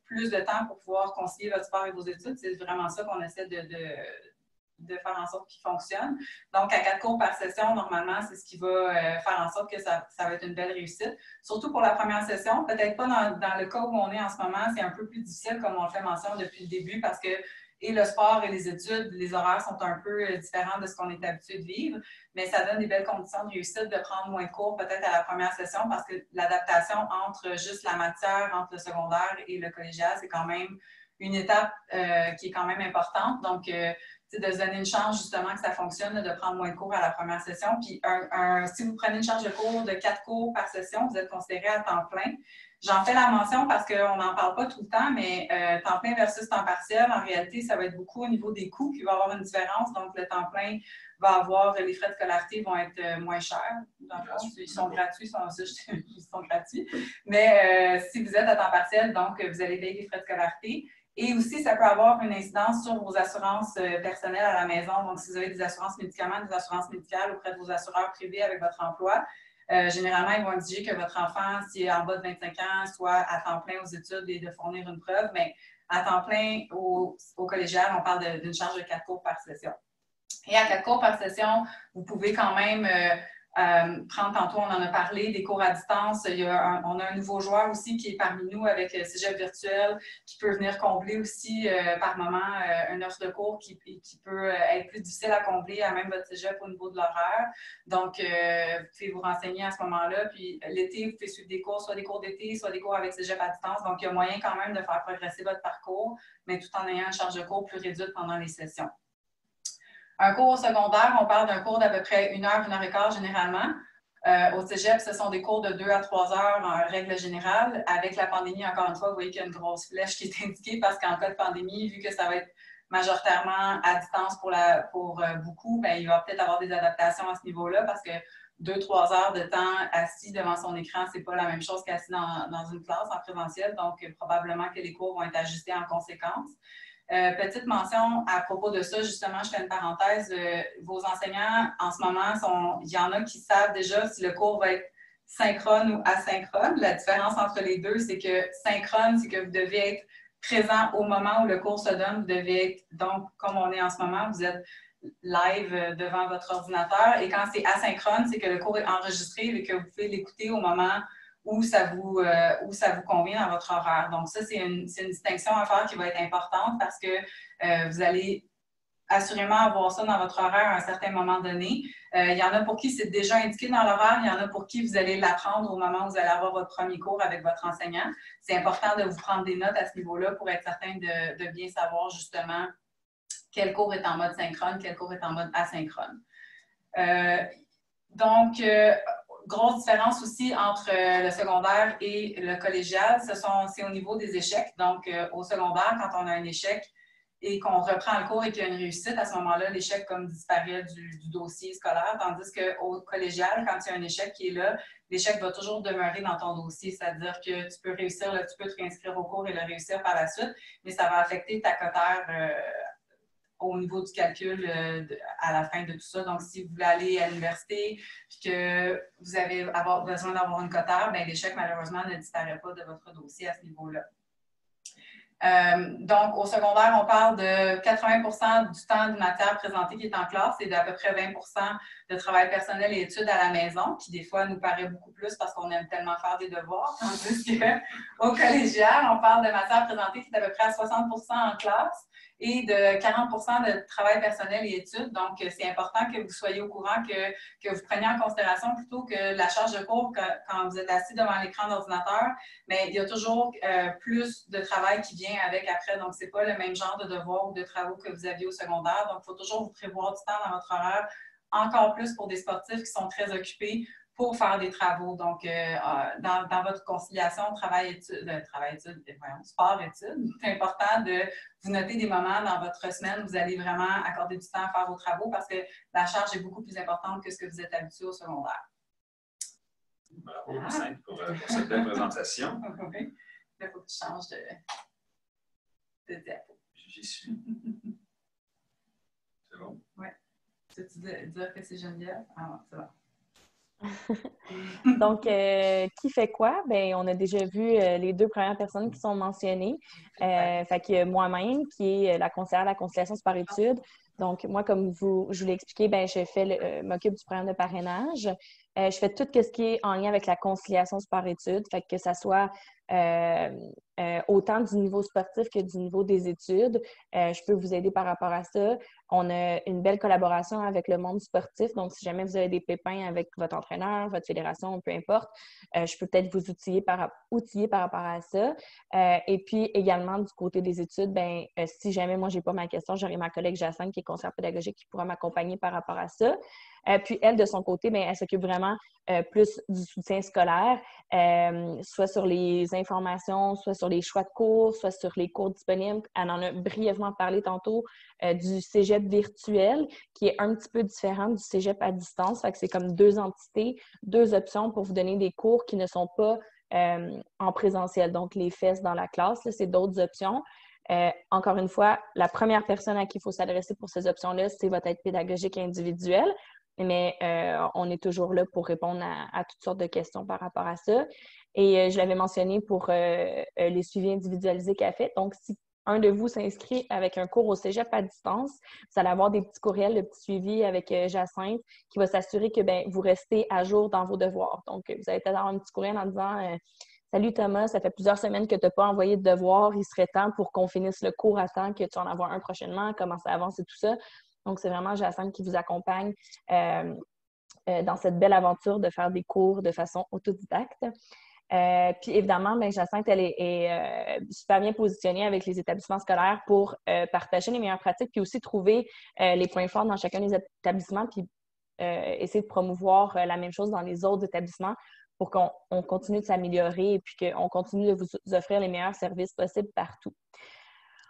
plus de temps pour pouvoir concilier votre sport et vos études. C'est vraiment ça qu'on essaie de faire en sorte qu'il fonctionne. Donc, à 4 cours par session, normalement, c'est ce qui va faire en sorte que ça va être une belle réussite. Surtout pour la première session, peut-être pas dans le cas où on est en ce moment, c'est un peu plus difficile, comme on le fait mention depuis le début, parce que et le sport et les études, les horaires sont un peu différents de ce qu'on est habitué de vivre, mais ça donne des belles conditions de réussite de prendre moins de cours peut-être à la première session parce que l'adaptation entre juste la matière, entre le secondaire et le collégial, c'est quand même une étape qui est quand même importante. Donc, de se donner une chance justement que ça fonctionne, de prendre moins de cours à la première session. Puis, si vous prenez une charge de cours de 4 cours par session, vous êtes considéré à temps plein. J'en fais la mention parce qu'on n'en parle pas tout le temps, mais temps plein versus temps partiel, en réalité, ça va être beaucoup au niveau des coûts qu'il va y avoir une différence. Donc, le temps plein va avoir, les frais de scolarité vont être moins chers. Dans le fond, ils sont gratuits, ils sont gratuits. Mais si vous êtes à temps partiel, donc vous allez payer des frais de scolarité. Et aussi, ça peut avoir une incidence sur vos assurances personnelles à la maison. Donc, si vous avez des assurances médicaments, des assurances médicales auprès de vos assureurs privés avec votre emploi, généralement, ils vont exiger que votre enfant, s'il est en bas de 25 ans, soit à temps plein aux études et de fournir une preuve. Mais à temps plein au collégial, on parle d'une charge de 4 cours par session. Et à 4 cours par session, vous pouvez quand même prendre, tantôt, on en a parlé, des cours à distance. On a un nouveau joueur aussi qui est parmi nous avec Cégep virtuel qui peut venir combler aussi par moment une offre de cours qui peut être plus difficile à combler à même votre Cégep au niveau de l'horaire. Donc, vous pouvez vous renseigner à ce moment-là. Puis l'été, vous pouvez suivre des cours, soit des cours d'été, soit des cours avec Cégep à distance. Donc, il y a moyen quand même de faire progresser votre parcours, mais tout en ayant une charge de cours plus réduite pendant les sessions. Un cours au secondaire, on parle d'un cours d'à peu près 1 heure, 1 heure et quart généralement. Au Cégep, ce sont des cours de 2 à 3 heures en règle générale. Avec la pandémie, encore une fois, vous voyez qu'il y a une grosse flèche qui est indiquée parce qu'en cas de pandémie, vu que ça va être majoritairement à distance pour beaucoup, bien, il va peut-être avoir des adaptations à ce niveau-là parce que 2-3 heures de temps assis devant son écran, c'est pas la même chose qu'assis dans une classe en présentiel. Donc, probablement que les cours vont être ajustés en conséquence. Petite mention à propos de ça, justement, je fais une parenthèse. Vos enseignants, en ce moment, il y en a qui savent déjà si le cours va être synchrone ou asynchrone. La différence entre les deux, c'est que synchrone, c'est que vous devez être présent au moment où le cours se donne. Vous devez être, donc, comme on est en ce moment, vous êtes live devant votre ordinateur. Et quand c'est asynchrone, c'est que le cours est enregistré et que vous pouvez l'écouter au moment où ça vous convient dans votre horaire. Donc, ça, c'est une distinction à faire qui va être importante parce que vous allez assurément avoir ça dans votre horaire à un certain moment donné. Il y en a pour qui c'est déjà indiqué dans l'horaire, il y en a pour qui vous allez l'apprendre au moment où vous allez avoir votre premier cours avec votre enseignant. C'est important de vous prendre des notes à ce niveau-là pour être certain de bien savoir justement quel cours est en mode synchrone, quel cours est en mode asynchrone. Grosse différence aussi entre le secondaire et le collégial, c'est au niveau des échecs. Donc, au secondaire, quand on a un échec et qu'on reprend le cours et qu'il y a une réussite, à ce moment-là, l'échec comme disparaît du dossier scolaire, tandis qu'au collégial, quand il y a un échec qui est là, l'échec va toujours demeurer dans ton dossier, c'est-à-dire que tu peux réussir, tu peux te réinscrire au cours et le réussir par la suite, mais ça va affecter ta cotère au niveau du calcul à la fin de tout ça. Donc, si vous voulez aller à l'université et que vous avez besoin d'avoir une cotère, bien, l'échec, malheureusement, ne disparaît pas de votre dossier à ce niveau-là. Donc, au secondaire, on parle de 80% du temps de matière présentée qui est en classe et d'à peu près 20% de travail personnel et études à la maison, qui des fois nous paraît beaucoup plus parce qu'on aime tellement faire des devoirs, tandis qu'au collégial, on parle de matière présentée qui est à peu près à 60% en classe et de 40% de travail personnel et études. Donc, c'est important que vous soyez au courant, que vous preniez en considération plutôt que la charge de cours quand vous êtes assis devant l'écran d'ordinateur, mais il y a toujours plus de travail qui vient avec après. Donc, ce n'est pas le même genre de devoirs ou de travaux que vous aviez au secondaire. Donc, il faut toujours vous prévoir du temps dans votre horaire, encore plus pour des sportifs qui sont très occupés pour faire des travaux. Donc, dans votre conciliation sport-études, c'est important de vous noter des moments dans votre semaine où vous allez vraiment accorder du temps à faire vos travaux parce que la charge est beaucoup plus importante que ce que vous êtes habitué au secondaire. Bravo, Jacinthe, pour cette belle présentation. Oui. Il faut que tu changes de diapo. J'y suis. C'est bon? Oui. Tu veux dire que c'est Geneviève? Ah non, c'est bon. Donc, qui fait quoi? Bien, on a déjà vu les deux premières personnes qui sont mentionnées. Fait que moi-même, qui est la conseillère de la conciliation par études. Donc, moi, comme je vous l'ai expliqué, bien, m'occupe du programme de parrainage. Je fais tout ce qui est en lien avec la conciliation par études. Fait que ça soit autant du niveau sportif que du niveau des études. Je peux vous aider par rapport à ça. On a une belle collaboration avec le monde sportif. Donc, si jamais vous avez des pépins avec votre entraîneur, votre fédération, peu importe, je peux peut-être vous outiller par rapport à ça. Et puis, également, du côté des études, bien, si jamais moi, je n'ai pas ma question, j'aurai ma collègue Jacinthe, qui est conseillère pédagogique, qui pourra m'accompagner par rapport à ça. Puis, elle, de son côté, bien, elle s'occupe vraiment plus du soutien scolaire, soit sur les informations, soit sur les choix de cours, soit sur les cours disponibles. Elle en a brièvement parlé tantôt du cégep virtuel, qui est un petit peu différent du cégep à distance. Fait que c'est comme deux entités, deux options pour vous donner des cours qui ne sont pas en présentiel. Donc, les fesses dans la classe, là, c'est d'autres options. Encore une fois, la première personne à qui il faut s'adresser pour ces options-là, c'est votre aide pédagogique individuelle. Mais on est toujours là pour répondre à toutes sortes de questions par rapport à ça. Et je l'avais mentionné pour les suivis individualisés qu'elle fait. Donc, si un de vous s'inscrit avec un cours au cégep à distance, vous allez avoir des petits courriels, le petit suivi avec Jacinthe qui va s'assurer que vous restez à jour dans vos devoirs. Donc, vous allez peut-être avoir un petit courriel en disant Salut Thomas, ça fait plusieurs semaines que tu n'as pas envoyé de devoirs. Il serait temps pour qu'on finisse le cours à temps, que tu en envoies un prochainement, comment ça avance et tout ça. Donc, c'est vraiment Jacinthe qui vous accompagne dans cette belle aventure de faire des cours de façon autodidacte. Puis évidemment, Jacinthe, elle est super bien positionnée avec les établissements scolaires pour partager les meilleures pratiques puis aussi trouver les points forts dans chacun des établissements puis essayer de promouvoir la même chose dans les autres établissements pour qu'on continue de s'améliorer et puis qu'on continue de vous offrir les meilleurs services possibles partout.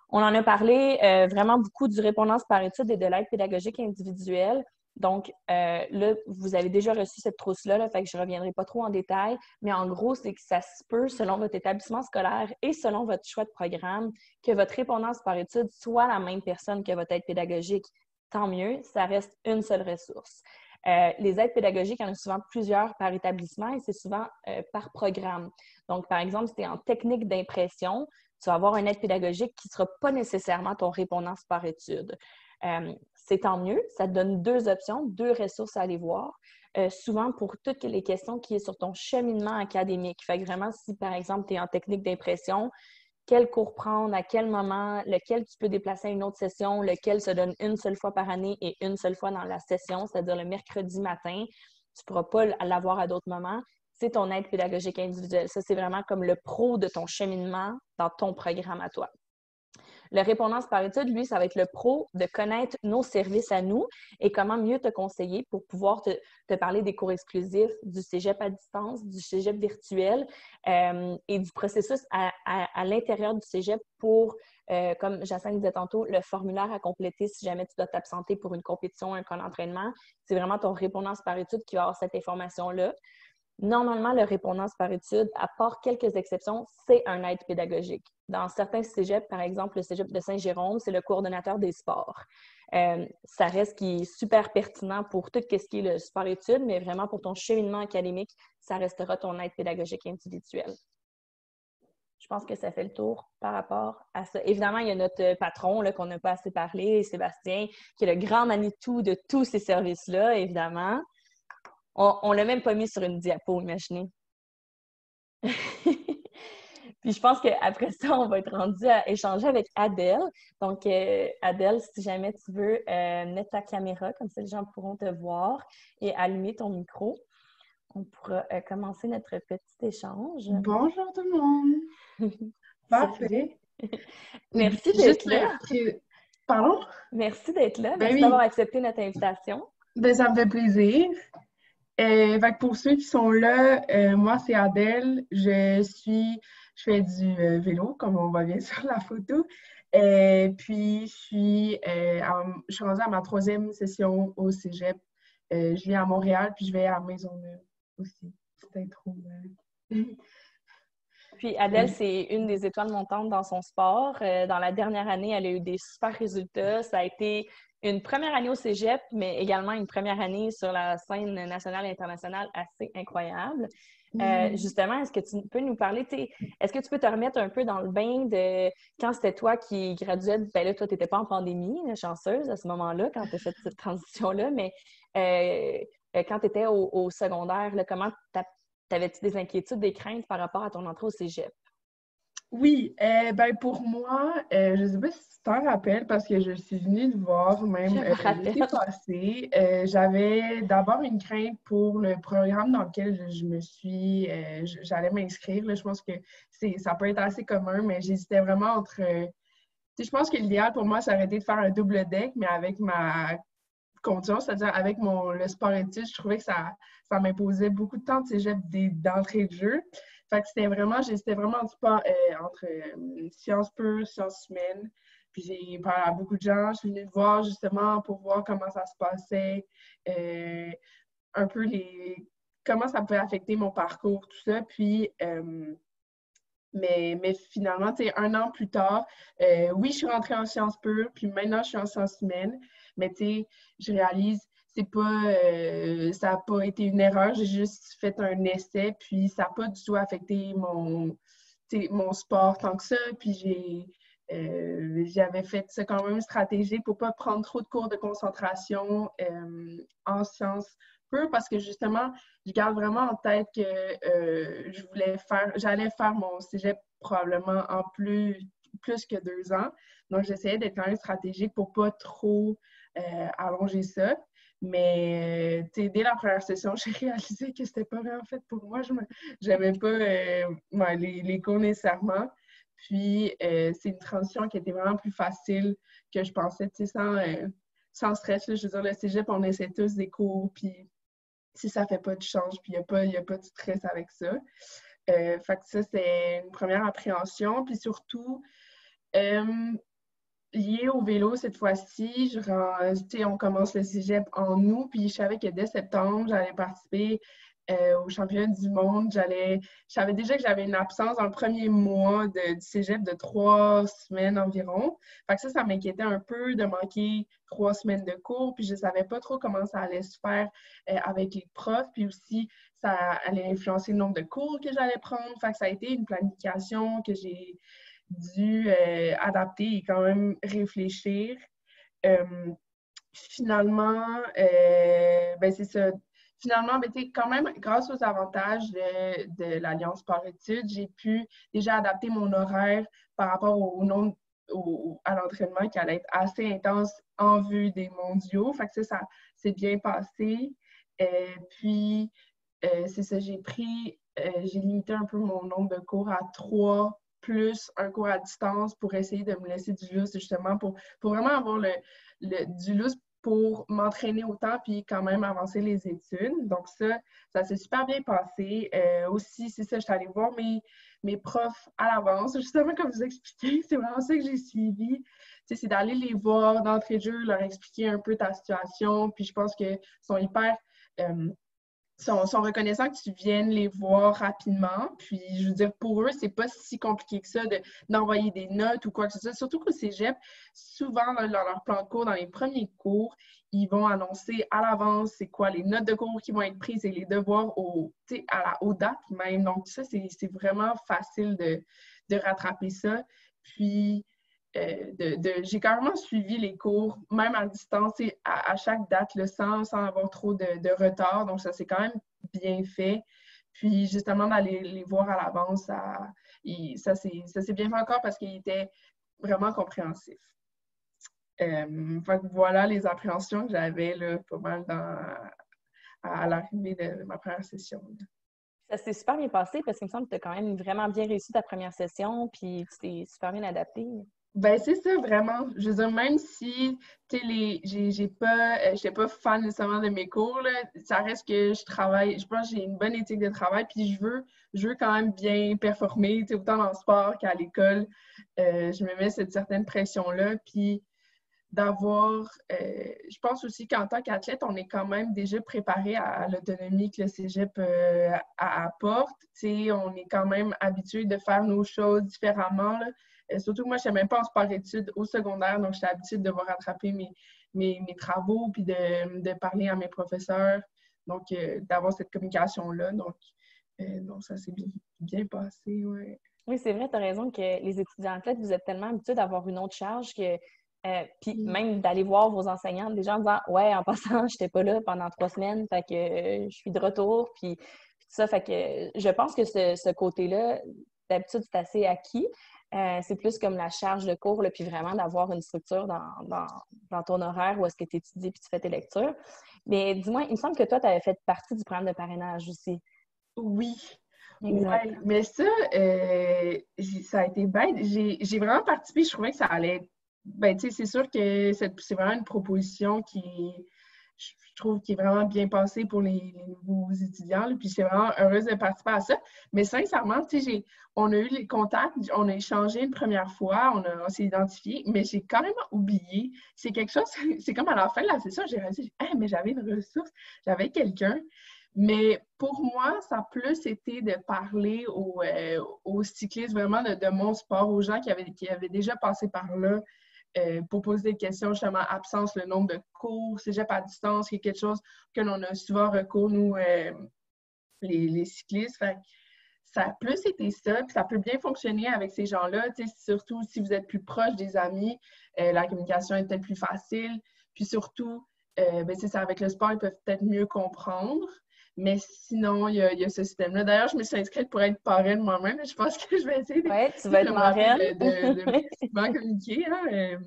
On en a parlé vraiment beaucoup du répondance par études et de l'aide pédagogique individuelle. Donc, là, vous avez déjà reçu cette trousse-là, là, fait que je ne reviendrai pas trop en détail, mais en gros, c'est que ça se peut, selon votre établissement scolaire et selon votre choix de programme, que votre répondance par études soit la même personne que votre aide pédagogique. Tant mieux, ça reste une seule ressource. Les aides pédagogiques, il y en a souvent plusieurs par établissement et c'est souvent par programme. Donc, par exemple, si tu es en technique d'impression, tu vas avoir une aide pédagogique qui ne sera pas nécessairement ton répondance par études. C'est tant mieux, ça te donne deux options, deux ressources à aller voir, souvent pour toutes les questions qui sont sur ton cheminement académique. Fait que vraiment, si par exemple, tu es en technique d'impression, quel cours prendre, à quel moment, lequel tu peux déplacer à une autre session, lequel se donne une seule fois par année et une seule fois dans la session, c'est-à-dire le mercredi matin, tu ne pourras pas l'avoir à d'autres moments. C'est ton aide pédagogique individuelle. Ça, c'est vraiment comme le pro de ton cheminement dans ton programme à toi. Le répondance par études, lui, ça va être le pro de connaître nos services à nous et comment mieux te conseiller pour pouvoir te parler des cours exclusifs, du cégep à distance, du cégep virtuel et du processus à l'intérieur du cégep pour, comme Jacinthe disait tantôt, le formulaire à compléter si jamais tu dois t'absenter pour une compétition, un camp d'entraînement. C'est vraiment ton répondance par études qui va avoir cette information-là. Normalement, le répondance par études, à part quelques exceptions, c'est un aide pédagogique. Dans certains cégeps, par exemple, le cégep de Saint-Jérôme, c'est le coordonnateur des sports. Ça reste qui est super pertinent pour tout ce qui est le sport-études, mais vraiment pour ton cheminement académique, ça restera ton aide pédagogique individuelle. Je pense que ça fait le tour par rapport à ça. Évidemment, il y a notre patron là, qu'on n'a pas assez parlé, Sébastien, qui est le grand Manitou de tous ces services-là, évidemment. On ne l'a même pas mis sur une diapo, imaginez. Puis je pense qu'après ça, on va être rendu à échanger avec Adèle. Donc, Adèle, si jamais tu veux mettre ta caméra, comme ça les gens pourront te voir et allumer ton micro, on pourra commencer notre petit échange. Bonjour tout le monde! Parfait! Merci d'être là! Pardon? Merci d'être là. Ben Merci d'avoir accepté notre invitation. Ben, ça me fait plaisir. Fait que pour ceux qui sont là, moi, c'est Adèle. Je fais du vélo, comme on voit bien sur la photo. Puis, je suis rendue à ma 3e session au Cégep. Je vis à Montréal, puis je vais à Maisonneuve aussi. Petite intro. Puis Adèle, c'est une des étoiles montantes dans son sport. Dans la dernière année, elle a eu des super résultats. Ça a été une première année au Cégep, mais également une première année sur la scène nationale et internationale assez incroyable. Justement, est-ce que tu peux nous parler, est-ce que tu peux te remettre un peu dans le bain de quand c'était toi qui graduais? Ben là, toi, tu n'étais pas en pandémie, chanceuse à ce moment-là, quand tu as fait cette transition-là, mais quand tu étais au secondaire, là, comment t'avais-tu des inquiétudes, des craintes par rapport à ton entrée au cégep? Oui, ben pour moi, je ne sais pas si tu t'en rappelles parce que je suis venue te voir Je même me rappelle. l'été passé. J'avais d'abord une crainte pour le programme dans lequel j'allais m'inscrire. Là. Je pense que ça peut être assez commun, mais j'hésitais vraiment entre. Je pense que l'idéal pour moi, ça aurait été de faire un double deck, mais avec ma condition, c'est-à-dire avec le sport études, je trouvais que ça m'imposait beaucoup de temps de cégep d'entrée de jeu. Fait que j'hésitais vraiment entre sciences pures, sciences humaines. Puis j'ai parlé à beaucoup de gens. Je suis venue te voir justement pour voir comment ça se passait, un peu comment ça peut affecter mon parcours, tout ça. Puis, mais finalement, tu sais, 1 an plus tard, oui, je suis rentrée en sciences pures, puis maintenant, je suis en sciences humaines. Mais tu sais, je réalise, ça n'a pas été une erreur. J'ai juste fait un essai, puis ça n'a pas du tout affecté mon sport tant que ça. Puis j'avais fait ça quand même stratégique pour ne pas prendre trop de cours de concentration en sciences pures parce que justement, je garde vraiment en tête que j'allais faire mon cégep probablement en plus que 2 ans. Donc, j'essayais d'être quand même stratégique pour pas trop allonger ça. Mais dès la première session, j'ai réalisé que c'était pas vraiment fait pour moi. Je n'aimais pas les cours nécessairement. Puis, c'est une transition qui était vraiment plus facile que je pensais, sans stress. Là, je veux dire, le cégep, on essaie tous des cours, puis si ça fait pas de change, puis il y a pas de stress avec ça. Fait que ça, c'est une première appréhension. Puis surtout, lié au vélo cette fois-ci, on commence le cégep en août, puis je savais que dès septembre, j'allais participer au championnat du monde. Je savais déjà que j'avais une absence dans le premier mois du cégep de 3 semaines environ. Fait que ça m'inquiétait un peu de manquer 3 semaines de cours, puis je savais pas trop comment ça allait se faire avec les profs, puis aussi ça allait influencer le nombre de cours que j'allais prendre. Fait que ça a été une planification que j'ai dû adapter et quand même réfléchir. Finalement, ben c'est ça. Finalement, ben, quand même, grâce aux avantages de l'Alliance Sport-Études, j'ai pu déjà adapter mon horaire par rapport au nombre à l'entraînement qui allait être assez intense en vue des mondiaux. Fait que ça s'est bien passé. Puis, c'est ça, j'ai limité un peu mon nombre de cours à 3 plus un cours à distance pour essayer de me laisser du lousse, justement, pour vraiment avoir du lousse pour m'entraîner autant puis quand même avancer les études. Donc ça s'est super bien passé. Aussi, c'est ça, je suis allée voir mes profs à l'avance, justement, comme vous expliquez, c'est vraiment ça que j'ai suivi. C'est d'aller les voir d'entrée de jeu, leur expliquer un peu ta situation, puis je pense qu'ils sont hyper... sont reconnaissants que tu viennes les voir rapidement. Puis, je veux dire, pour eux, c'est pas si compliqué que ça d'envoyer des notes ou quoi que ce soit. Surtout qu'au cégep, souvent, dans leur plan de cours, dans les premiers cours, ils vont annoncer à l'avance c'est quoi les notes de cours qui vont être prises et les devoirs aux dates même. Donc, ça, c'est vraiment facile de rattraper ça. Puis, j'ai carrément suivi les cours, même à distance, à chaque date, sans avoir trop de retard. Donc, ça s'est quand même bien fait. Puis, justement, d'aller les voir à l'avance, ça s'est bien fait encore parce qu'il était vraiment compréhensif. Fait que voilà les appréhensions que j'avais là, pas mal à l'arrivée de ma première session. Ça s'est super bien passé parce qu'il me semble que tu as quand même vraiment bien réussi ta première session puis tu t'es super bien adapté. Ben, c'est ça, vraiment. Je veux dire, même si, tu sais, j'étais pas fan nécessairement de mes cours, là, ça reste que je travaille, je pense que j'ai une bonne éthique de travail, puis je veux quand même bien performer, tu sais, autant dans le sport qu'à l'école. Je me mets cette certaine pression-là, puis je pense aussi qu'en tant qu'athlète, on est quand même déjà préparé à l'autonomie que le cégep apporte. Tu sais, on est quand même habitué de faire nos choses différemment, là. Surtout que moi, je n'étais même pas en sport-études au secondaire, donc j'étais habituée de devoir rattraper mes travaux puis de parler à mes professeurs, donc d'avoir cette communication-là. Donc ça s'est bien passé, ouais. Oui, c'est vrai, tu as raison que les étudiants athlètes, vous êtes tellement habitués d'avoir une autre charge que puis même d'aller voir vos enseignantes, des gens en disant « Ouais, en passant, je n'étais pas là pendant 3 semaines, fait que je suis de retour. » Puis tout ça, fait que je pense que ce côté-là, d'habitude, c'est assez acquis. C'est plus comme la charge de cours, là, puis vraiment d'avoir une structure dans ton horaire où est-ce que tu étudies puis tu fais tes lectures. Mais dis-moi, il me semble que toi, tu avais fait partie du programme de parrainage aussi. Oui. Exact. Ouais, mais ça a été bête. J'ai vraiment participé, je trouvais que ça allait. Ben, tu sais, c'est sûr que c'est vraiment une proposition je trouve, qui est vraiment bien passée pour les nouveaux étudiants. Là, puis j'étais vraiment heureuse de participer à ça. Mais sincèrement, tu sais, on a eu les contacts, on a échangé une première fois, on s'est identifié, mais j'ai carrément oublié. C'est quelque chose, c'est comme à la fin de la session, j'ai réalisé, mais j'avais une ressource, j'avais quelqu'un. Mais pour moi, ça a plus été de parler aux cyclistes, vraiment de mon sport, aux gens qui avaient déjà passé par là, pour poser des questions, justement, absence, le nombre de cours, cégep à distance, qui est quelque chose que l'on a souvent recours, nous, les cyclistes. Fait que ça a plus été ça, puis ça peut bien fonctionner avec ces gens-là, surtout si vous êtes plus proche des amis, la communication est peut-être plus facile, puis surtout, c'est ça, avec le sport, ils peuvent peut-être mieux comprendre. Mais sinon, il y a ce système-là. D'ailleurs, je me suis inscrite pour être parraine moi-même. Je pense que je vais essayer tu vas être marraine. de souvent communiquer. Hein,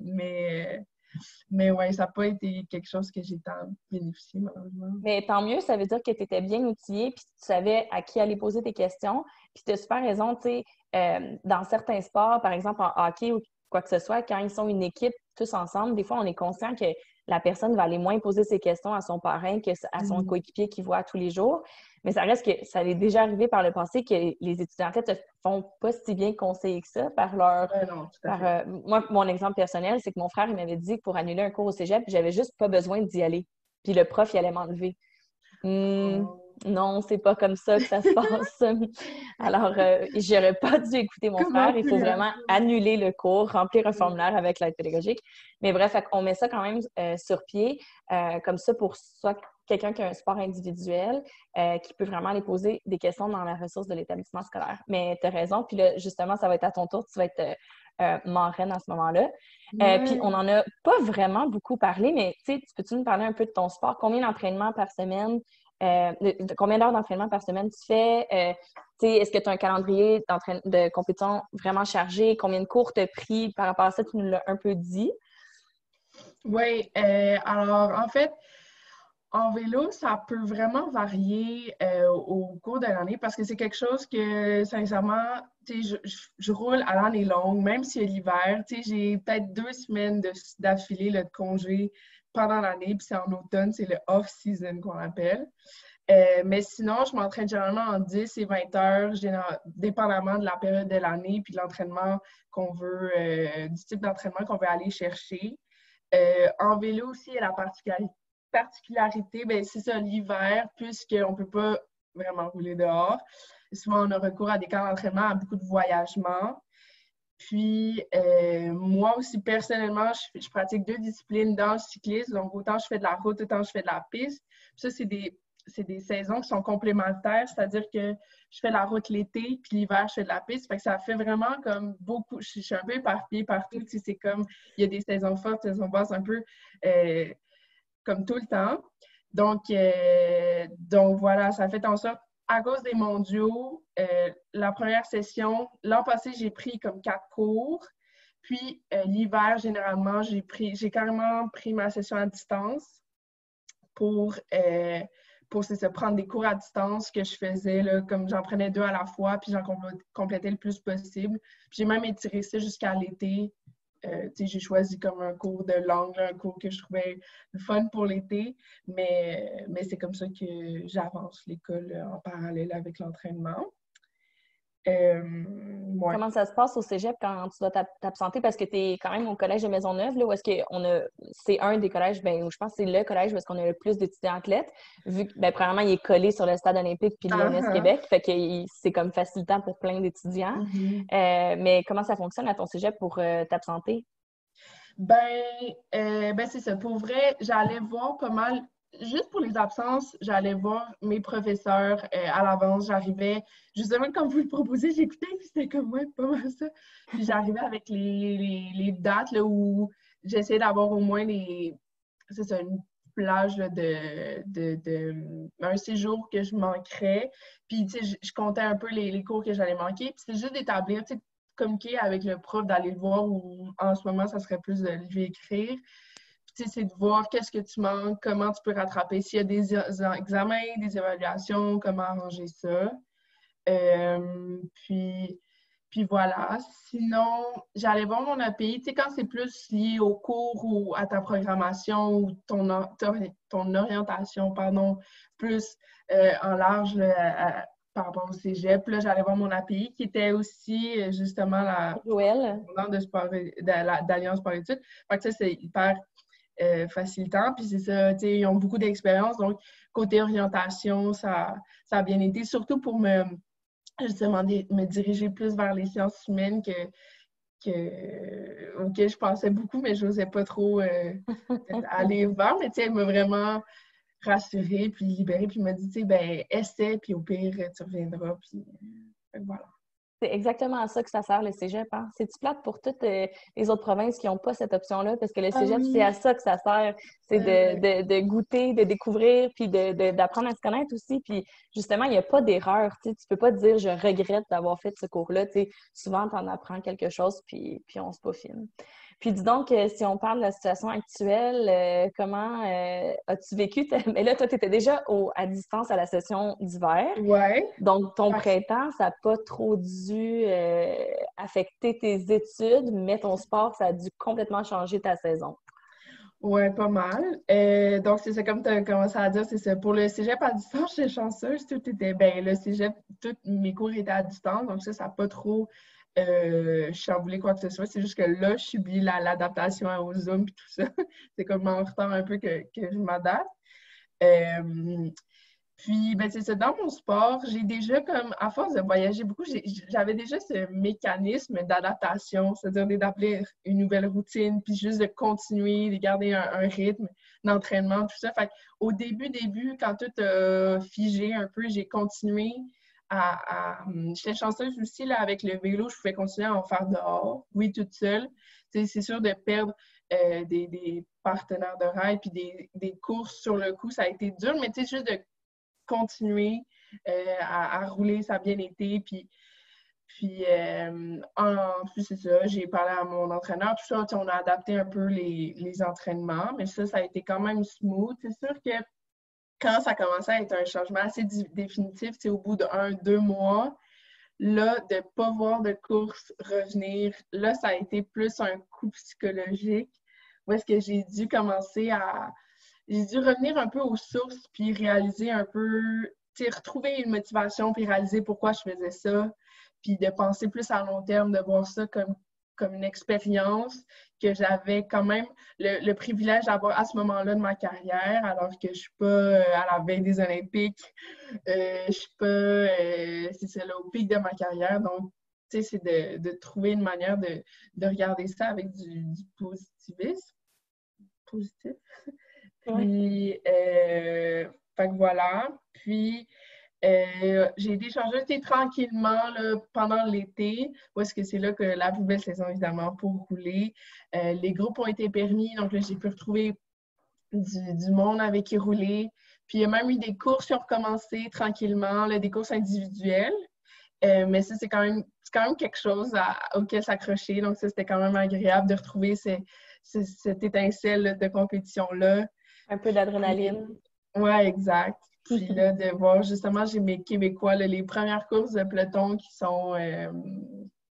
mais ouais, ça n'a pas été quelque chose que j'ai tant bénéficié, malheureusement. Mais tant mieux, ça veut dire que tu étais bien outillée puis tu savais à qui aller poser tes questions. Puis tu as super raison, tu sais, dans certains sports, par exemple en hockey ou quoi que ce soit, quand ils sont une équipe tous ensemble, des fois, on est conscient que la personne va aller moins poser ses questions à son parrain qu'à son coéquipier qu'il voit tous les jours. Mais ça reste que ça est déjà arrivé par le passé que les étudiants en fait se font pas si bien conseiller que ça par leur... Non, tout à fait. Moi, mon exemple personnel, c'est que mon frère, il m'avait dit que pour annuler un cours au cégep, j'avais juste pas besoin d'y aller. Puis le prof, il allait m'enlever. Non, c'est pas comme ça que ça se passe. Alors, j'aurais pas dû écouter mon frère. Il faut vraiment annuler le cours, remplir un formulaire avec l'aide pédagogique. Mais bref, on met ça quand même sur pied, comme ça pour soit quelqu'un qui a un sport individuel, qui peut vraiment aller poser des questions dans la ressource de l'établissement scolaire. Mais tu as raison. Puis là, justement, ça va être à ton tour. Tu vas être marraine à ce moment-là. Puis on n'en a pas vraiment beaucoup parlé, mais tu peux-tu nous parler un peu de ton sport? Combien d'entraînements par semaine? Combien d'heures d'entraînement par semaine tu fais? Est-ce que tu as un calendrier de compétition vraiment chargé? Combien de cours tu as pris par rapport à ça? Tu nous l'as un peu dit. Oui, alors en fait, en vélo, ça peut vraiment varier au cours de l'année parce que c'est quelque chose que, sincèrement, je roule à l'année longue, même s'il y a l'hiver. J'ai peut-être 2 semaines d'affilée de congé pendant l'année, puis c'est en automne, c'est le off-season qu'on appelle. Mais sinon, je m'entraîne généralement en 10 et 20 heures, dépendamment de la période de l'année puis de l'entraînement qu'on veut, du type d'entraînement qu'on veut aller chercher. En vélo aussi, il y a la particularité, c'est ça, l'hiver, puisqu'on ne peut pas vraiment rouler dehors. Souvent, on a recours à des camps d'entraînement, à beaucoup de voyagements. Puis, moi aussi, personnellement, je pratique 2 disciplines dans le cyclisme. Donc, autant je fais de la route, autant je fais de la piste. Puis ça, c'est des saisons qui sont complémentaires, c'est-à-dire que je fais la route l'été, puis l'hiver, je fais de la piste. Fait que ça fait vraiment comme beaucoup... Je suis un peu éparpillée partout. C'est comme, il y a des saisons fortes, des saisons basses, un peu comme tout le temps. Donc voilà, ça fait en sorte, à cause des mondiaux, la première session, l'an passé, j'ai pris comme 4 cours. Puis l'hiver, généralement, j'ai carrément pris ma session à distance pour prendre des cours à distance que je faisais, là, comme j'en prenais 2 à la fois, puis j'en complétais le plus possible. Puis j'ai même étiré ça jusqu'à l'été J'ai choisi comme un cours de langue, un cours que je trouvais le fun pour l'été, mais c'est comme ça que j'avance l'école en parallèle avec l'entraînement. Ouais. Comment ça se passe au cégep quand tu dois t'absenter? Parce que tu es quand même au collège de Maisonneuve, là, où est-ce qu'on a. C'est un des collèges, où je pense que c'est le collège où est-ce qu'on a le plus d'étudiants athlètes, vu que, premièrement, il est collé sur le stade olympique puis l'INS Québec, fait que c'est comme facilitant pour plein d'étudiants. Mais comment ça fonctionne à ton cégep pour t'absenter? C'est ça. Pour vrai, j'allais voir pas mal. Juste pour les absences, j'allais voir mes professeurs à l'avance. J'arrivais, justement, comme vous le proposez, j'écoutais, puis c'était comme, ouais, pas mal ça. Puis j'arrivais avec les dates là, où j'essayais d'avoir au moins c'est ça, une plage là, un séjour que je manquerais. Puis, tu sais, je comptais un peu les cours que j'allais manquer. Puis c'est juste d'établir, tu sais, communiquer avec le prof, d'aller le voir, ou en ce moment, ça serait plus de lui écrire. Puis, c'est de voir qu'est-ce que tu manques, comment tu peux rattraper, s'il y a des examens, des évaluations, comment arranger ça. Puis voilà. Sinon, j'allais voir mon API. Tu sais, quand c'est plus lié au cours ou à ta programmation ou ton orientation, pardon, plus en large là, par rapport au cégep, là, j'allais voir mon API qui était aussi justement la Joël d'Alliance Sport-Études. Fait que ça, c'est hyper facilitant. Puis c'est ça, tu sais, ils ont beaucoup d'expérience. Donc, côté orientation, ça a bien été, surtout pour justement me diriger plus vers les sciences humaines auxquelles je pensais beaucoup, mais je n'osais pas trop aller vers. Mais tu sais, elle m'a vraiment rassurée, puis libérée, puis m'a dit, tu sais, essaie, puis au pire, tu reviendras, puis voilà. C'est exactement à ça que ça sert, le cégep. Hein? C'est-tu plate pour toutes les autres provinces qui n'ont pas cette option-là? Parce que le cégep, c'est à ça que ça sert. C'est de goûter, de découvrir, puis d'apprendre à se connaître aussi. Puis justement, il n'y a pas d'erreur. Tu ne peux pas te dire « je regrette d'avoir fait ce cours-là ». Souvent, tu en apprends quelque chose, puis on se peaufine. Puis dis donc, si on parle de la situation actuelle, comment as-tu vécu? Mais là, toi, tu étais déjà à distance à la session d'hiver. Ouais. Donc, ton printemps, ça n'a pas trop dû affecter tes études, mais ton sport, ça a dû complètement changer ta saison. Oui, pas mal. Donc, c'est ça, comme tu as commencé à dire, c'est ça. Pour le cégep à distance, j'étais chanceuse. Tout était bien. Le cégep, tous mes cours étaient à distance. Donc, ça n'a pas trop chamboulé quoi que ce soit. C'est juste que là, je subis l'adaptation au Zoom et tout ça. C'est comme en retard un peu que je m'adapte. Puis, c'est ça, dans mon sport, j'ai déjà comme, à force de voyager beaucoup, j'avais déjà ce mécanisme d'adaptation, c'est-à-dire d'établir une nouvelle routine, puis juste de continuer, de garder un rythme d'entraînement, tout ça. Fait au début, quand tout a figé un peu, j'ai continué j'étais chanceuse aussi, là, avec le vélo, je pouvais continuer à en faire dehors, oui, toute seule. C'est sûr de perdre des partenaires de ride, puis des courses sur le coup, ça a été dur, mais tu sais, juste de continuer à rouler, ça a bien été. Puis en plus, c'est ça, j'ai parlé à mon entraîneur, tout ça, on a adapté un peu les entraînements, mais ça a été quand même smooth. C'est sûr que quand ça commençait à être un changement assez définitif, au bout d'1-2 mois, là, de ne pas voir de course revenir, là, ça a été plus un coup psychologique, où est-ce que j'ai dû j'ai dû revenir un peu aux sources, puis réaliser un peu, retrouver une motivation, puis réaliser pourquoi je faisais ça, puis de penser plus à long terme, de voir ça comme une expérience que j'avais quand même le privilège d'avoir à ce moment-là de ma carrière, alors que je ne suis pas à la veille des Olympiques, je ne suis pas, c'est là, au pic de ma carrière. Donc, c'est de trouver une manière de regarder ça avec du positivisme. Positif. Puis, fait que voilà. Puis, j'ai été changer tranquillement là, pendant l'été, parce que c'est là que la plus belle saison, évidemment, pour rouler. Les groupes ont été permis, donc là, j'ai pu retrouver du monde avec qui rouler. Puis, il y a même eu des courses qui ont recommencé tranquillement, là, des courses individuelles. Mais ça, c'est quand même quelque chose auquel s'accrocher. Donc, ça, c'était quand même agréable de retrouver cette étincelle de compétition-là. Un peu d'adrénaline. Oui, exact. Puis là, de voir justement, j'ai mes Québécois, là, les premières courses de peloton qui sont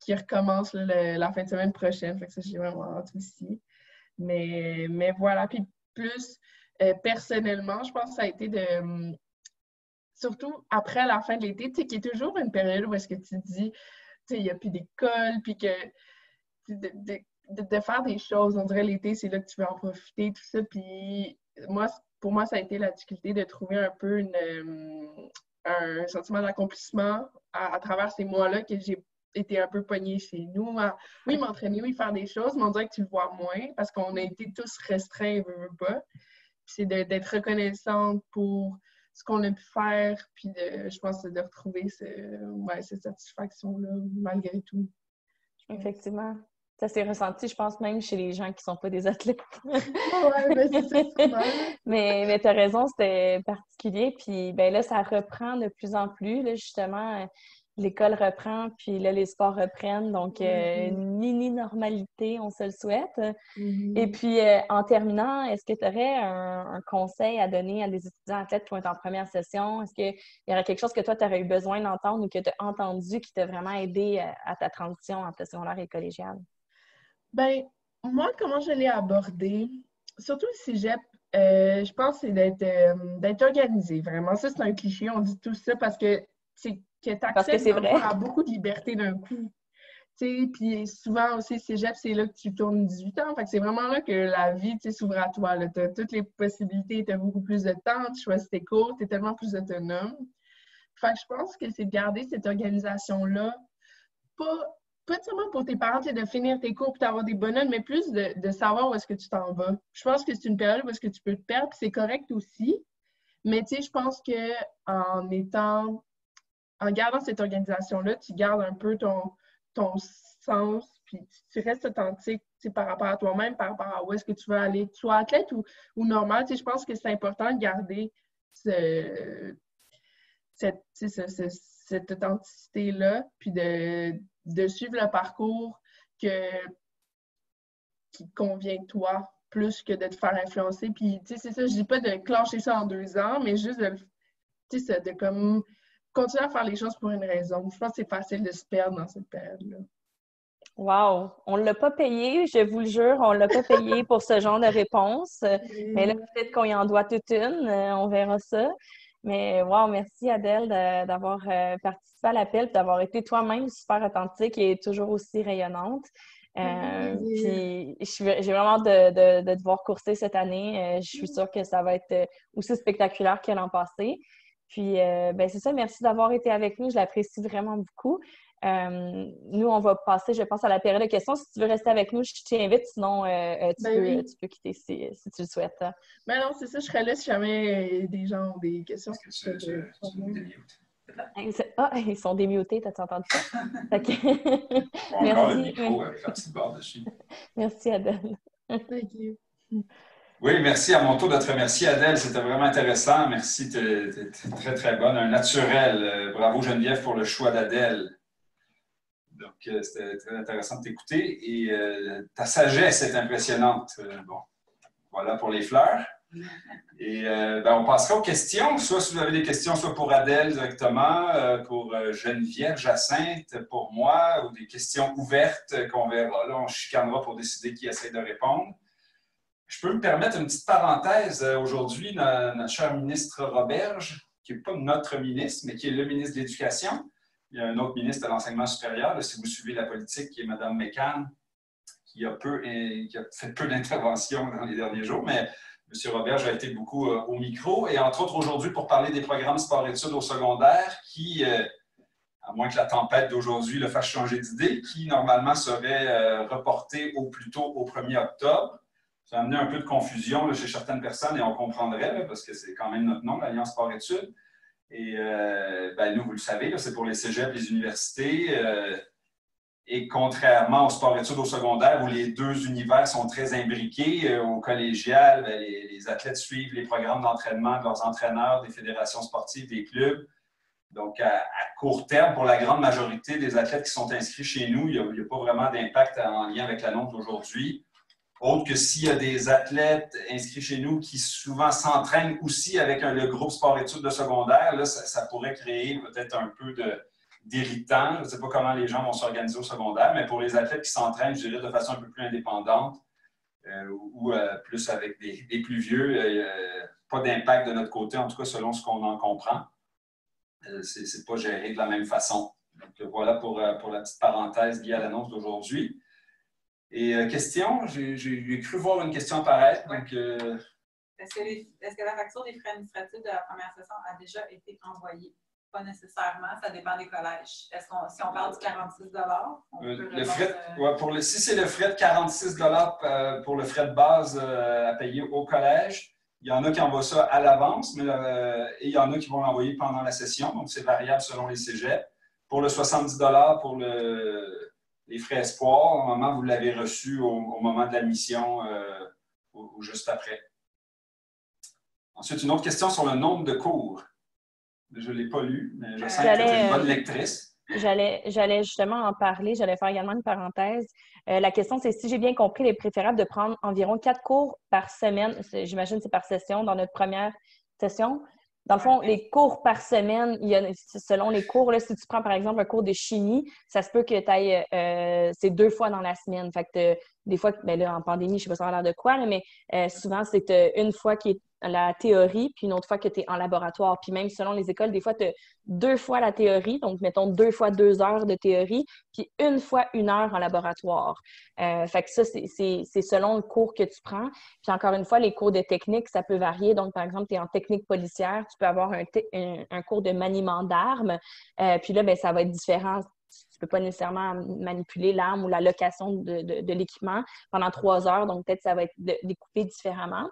qui recommence là, la fin de semaine prochaine. Fait que ça, j'ai vraiment hâte aussi. Mais voilà. Puis plus personnellement, je pense que ça a été surtout après la fin de l'été, tu sais, qui est toujours une période où est-ce que tu te dis, tu sais, il n'y a plus d'école, puis que de faire des choses. On dirait l'été, c'est là que tu veux en profiter, tout ça. Puis pour moi, ça a été la difficulté de trouver un peu un sentiment d'accomplissement à travers ces mois-là que j'ai été un peu pognée chez nous. Oui, m'entraîner, oui, faire des choses, mais on dirait que tu le vois moins parce qu'on a été tous restreints, veux pas. Puis c'est d'être reconnaissante pour ce qu'on a pu faire, puis je pense de retrouver cette satisfaction-là malgré tout. Effectivement. Ça s'est ressenti, je pense, même chez les gens qui ne sont pas des athlètes. Ouais, ben c'est ça, sûrement. Mais tu as raison, c'était particulier. Puis ben là, ça reprend de plus en plus. Là, justement, l'école reprend, puis là, les sports reprennent. Donc, une mini-normalité, on se le souhaite. Et puis, en terminant, est-ce que tu aurais un conseil à donner à des étudiants athlètes qui vont être en première session? Est-ce qu'il y aurait quelque chose que toi, tu aurais eu besoin d'entendre ou que tu as entendu qui t'a vraiment aidé à ta transition entre le secondaire et le collégial? Ben, moi, comment je l'ai abordé, surtout le cégep, je pense que c'est d'être organisé, vraiment. Ça, c'est un cliché, on dit tout ça parce que tu accèdes à beaucoup de liberté d'un coup. Puis souvent aussi, cégep, c'est là que tu tournes 18 ans. Fait que c'est vraiment là que la vie s'ouvre à toi. Tu as toutes les possibilités, tu as beaucoup plus de temps, tu choisis tes cours, tu es tellement plus autonome. Fait que je pense que c'est de garder cette organisation-là, pas seulement pour tes parents, de finir tes cours et d'avoir des bonnes notes, mais plus de savoir où est-ce que tu t'en vas. Je pense que c'est une période où est-ce que tu peux te perdre, puis c'est correct aussi. Mais je pense qu'en gardant cette organisation-là, tu gardes un peu ton sens, puis tu restes authentique par rapport à toi-même, par rapport à où est-ce que tu veux aller, que tu sois athlète ou normal. Je pense que c'est important de garder cette authenticité-là, puis de suivre le parcours qui convient de toi, plus que de te faire influencer. Puis, c'est ça, je dis pas de clencher ça en 2 ans, mais juste de comme continuer à faire les choses pour une raison. Je pense que c'est facile de se perdre dans cette période-là. Wow! On ne l'a pas payé, je vous le jure, on ne l'a pas payé pour ce genre de réponse. Mais là, peut-être qu'on y en doit toute une, on verra ça. Mais wow, merci Adèle d'avoir participé à l'appel, d'avoir été toi-même super authentique et toujours aussi rayonnante. Puis j'ai vraiment hâte de te voir courser cette année. Je suis sûre que ça va être aussi spectaculaire que l'an passé. Puis ben c'est ça, merci d'avoir été avec nous, je l'apprécie vraiment beaucoup. Nous, on va passer, je pense, à la période de questions. Si tu veux rester avec nous, je t'invite. Sinon, tu peux quitter si tu le souhaites. Ben non, c'est ça. Je serais là si jamais des gens ont des questions. Ils sont démutés, t'as-tu entendu ça? Merci. Avec la petite barre dessus. Merci, Adèle. Thank you. Oui, merci à mon tour de te remercier, Adèle. C'était vraiment intéressant. Merci, tu es très, très bonne. Un naturel. Bravo, Geneviève, pour le choix d'Adèle. Donc, c'était très intéressant de t'écouter. Et ta sagesse est impressionnante. Bon, voilà pour les fleurs. Et on passera aux questions. Soit si vous avez des questions, soit pour Adèle directement, pour Geneviève, Jacinthe, pour moi, ou des questions ouvertes qu'on verra. Là, on chicanera pour décider qui essaie de répondre. Je peux me permettre une petite parenthèse. Aujourd'hui, notre cher ministre Roberge, qui n'est pas notre ministre, mais qui est le ministre de l'Éducation. Il y a un autre ministre de l'Enseignement supérieur, là, si vous suivez la politique, qui est Mme McCann, qui a fait peu d'interventions dans les derniers jours, mais M. Roberge a été beaucoup au micro. Et entre autres, aujourd'hui, pour parler des programmes sport-études au secondaire, qui, à moins que la tempête d'aujourd'hui le fasse changer d'idée, qui normalement serait reporté au plus tôt au 1er octobre. Ça a amené un peu de confusion là, chez certaines personnes et on comprendrait, là, parce que c'est quand même notre nom, l'Alliance sport-études. Et nous, vous le savez, c'est pour les cégeps, les universités. Et contrairement au sport-études au secondaire, où les deux univers sont très imbriqués, au collégial, les athlètes suivent les programmes d'entraînement de leurs entraîneurs, des fédérations sportives, des clubs. Donc, à court terme, pour la grande majorité des athlètes qui sont inscrits chez nous, il n'y a pas vraiment d'impact en lien avec la nôtre aujourd'hui. Autre que s'il y a des athlètes inscrits chez nous qui souvent s'entraînent aussi avec le groupe sport-études de secondaire, là, ça pourrait créer peut-être un peu d'irritant. Je ne sais pas comment les gens vont s'organiser au secondaire, mais pour les athlètes qui s'entraînent, je dirais, de façon un peu plus indépendante ou plus avec des plus vieux, pas d'impact de notre côté, en tout cas selon ce qu'on en comprend. C'est pas géré de la même façon. Donc, voilà pour la petite parenthèse liée à l'annonce d'aujourd'hui. Et question, j'ai cru voir une question apparaître. Donc, est-ce que la facture des frais administratifs de la première session a déjà été envoyée? Pas nécessairement, ça dépend des collèges. Si on parle du 46 si c'est le frais de 46 pour le frais de base à payer au collège, il y en a qui envoient ça à l'avance, et il y en a qui vont l'envoyer pendant la session. Donc, c'est variable selon les cégeps. Pour le 70 pour les frais espoirs, au moment où vous l'avez reçu au moment de l'admission ou juste après. Ensuite, une autre question sur le nombre de cours. Je ne l'ai pas lu, mais je sens que tu es une bonne lectrice. J'allais justement en parler. J'allais faire également une parenthèse. La question, c'est si j'ai bien compris, il est préférable de prendre environ 4 cours par semaine. J'imagine que c'est par session dans notre première session. Dans le fond, les cours par semaine, selon les cours, là, si tu prends par exemple un cours de chimie, ça se peut que tu ailles, c'est 2 fois dans la semaine. Fait que des fois, ben là, en pandémie, je ne sais pas ça a l'air de quoi, là, mais souvent, c'est une fois qui est la théorie, puis une autre fois que tu es en laboratoire. Puis même selon les écoles, des fois, tu as 2 fois la théorie, donc mettons 2 fois 2 heures de théorie, puis 1 fois 1 heure en laboratoire. Fait que ça, c'est selon le cours que tu prends. Puis encore une fois, les cours de technique, ça peut varier. Donc, par exemple, tu es en technique policière, tu peux avoir un cours de maniement d'armes. Puis là, ben, ça va être différent. Tu ne peux pas nécessairement manipuler l'arme ou la location de l'équipement pendant 3 heures. Donc, peut-être que ça va être découpé différemment.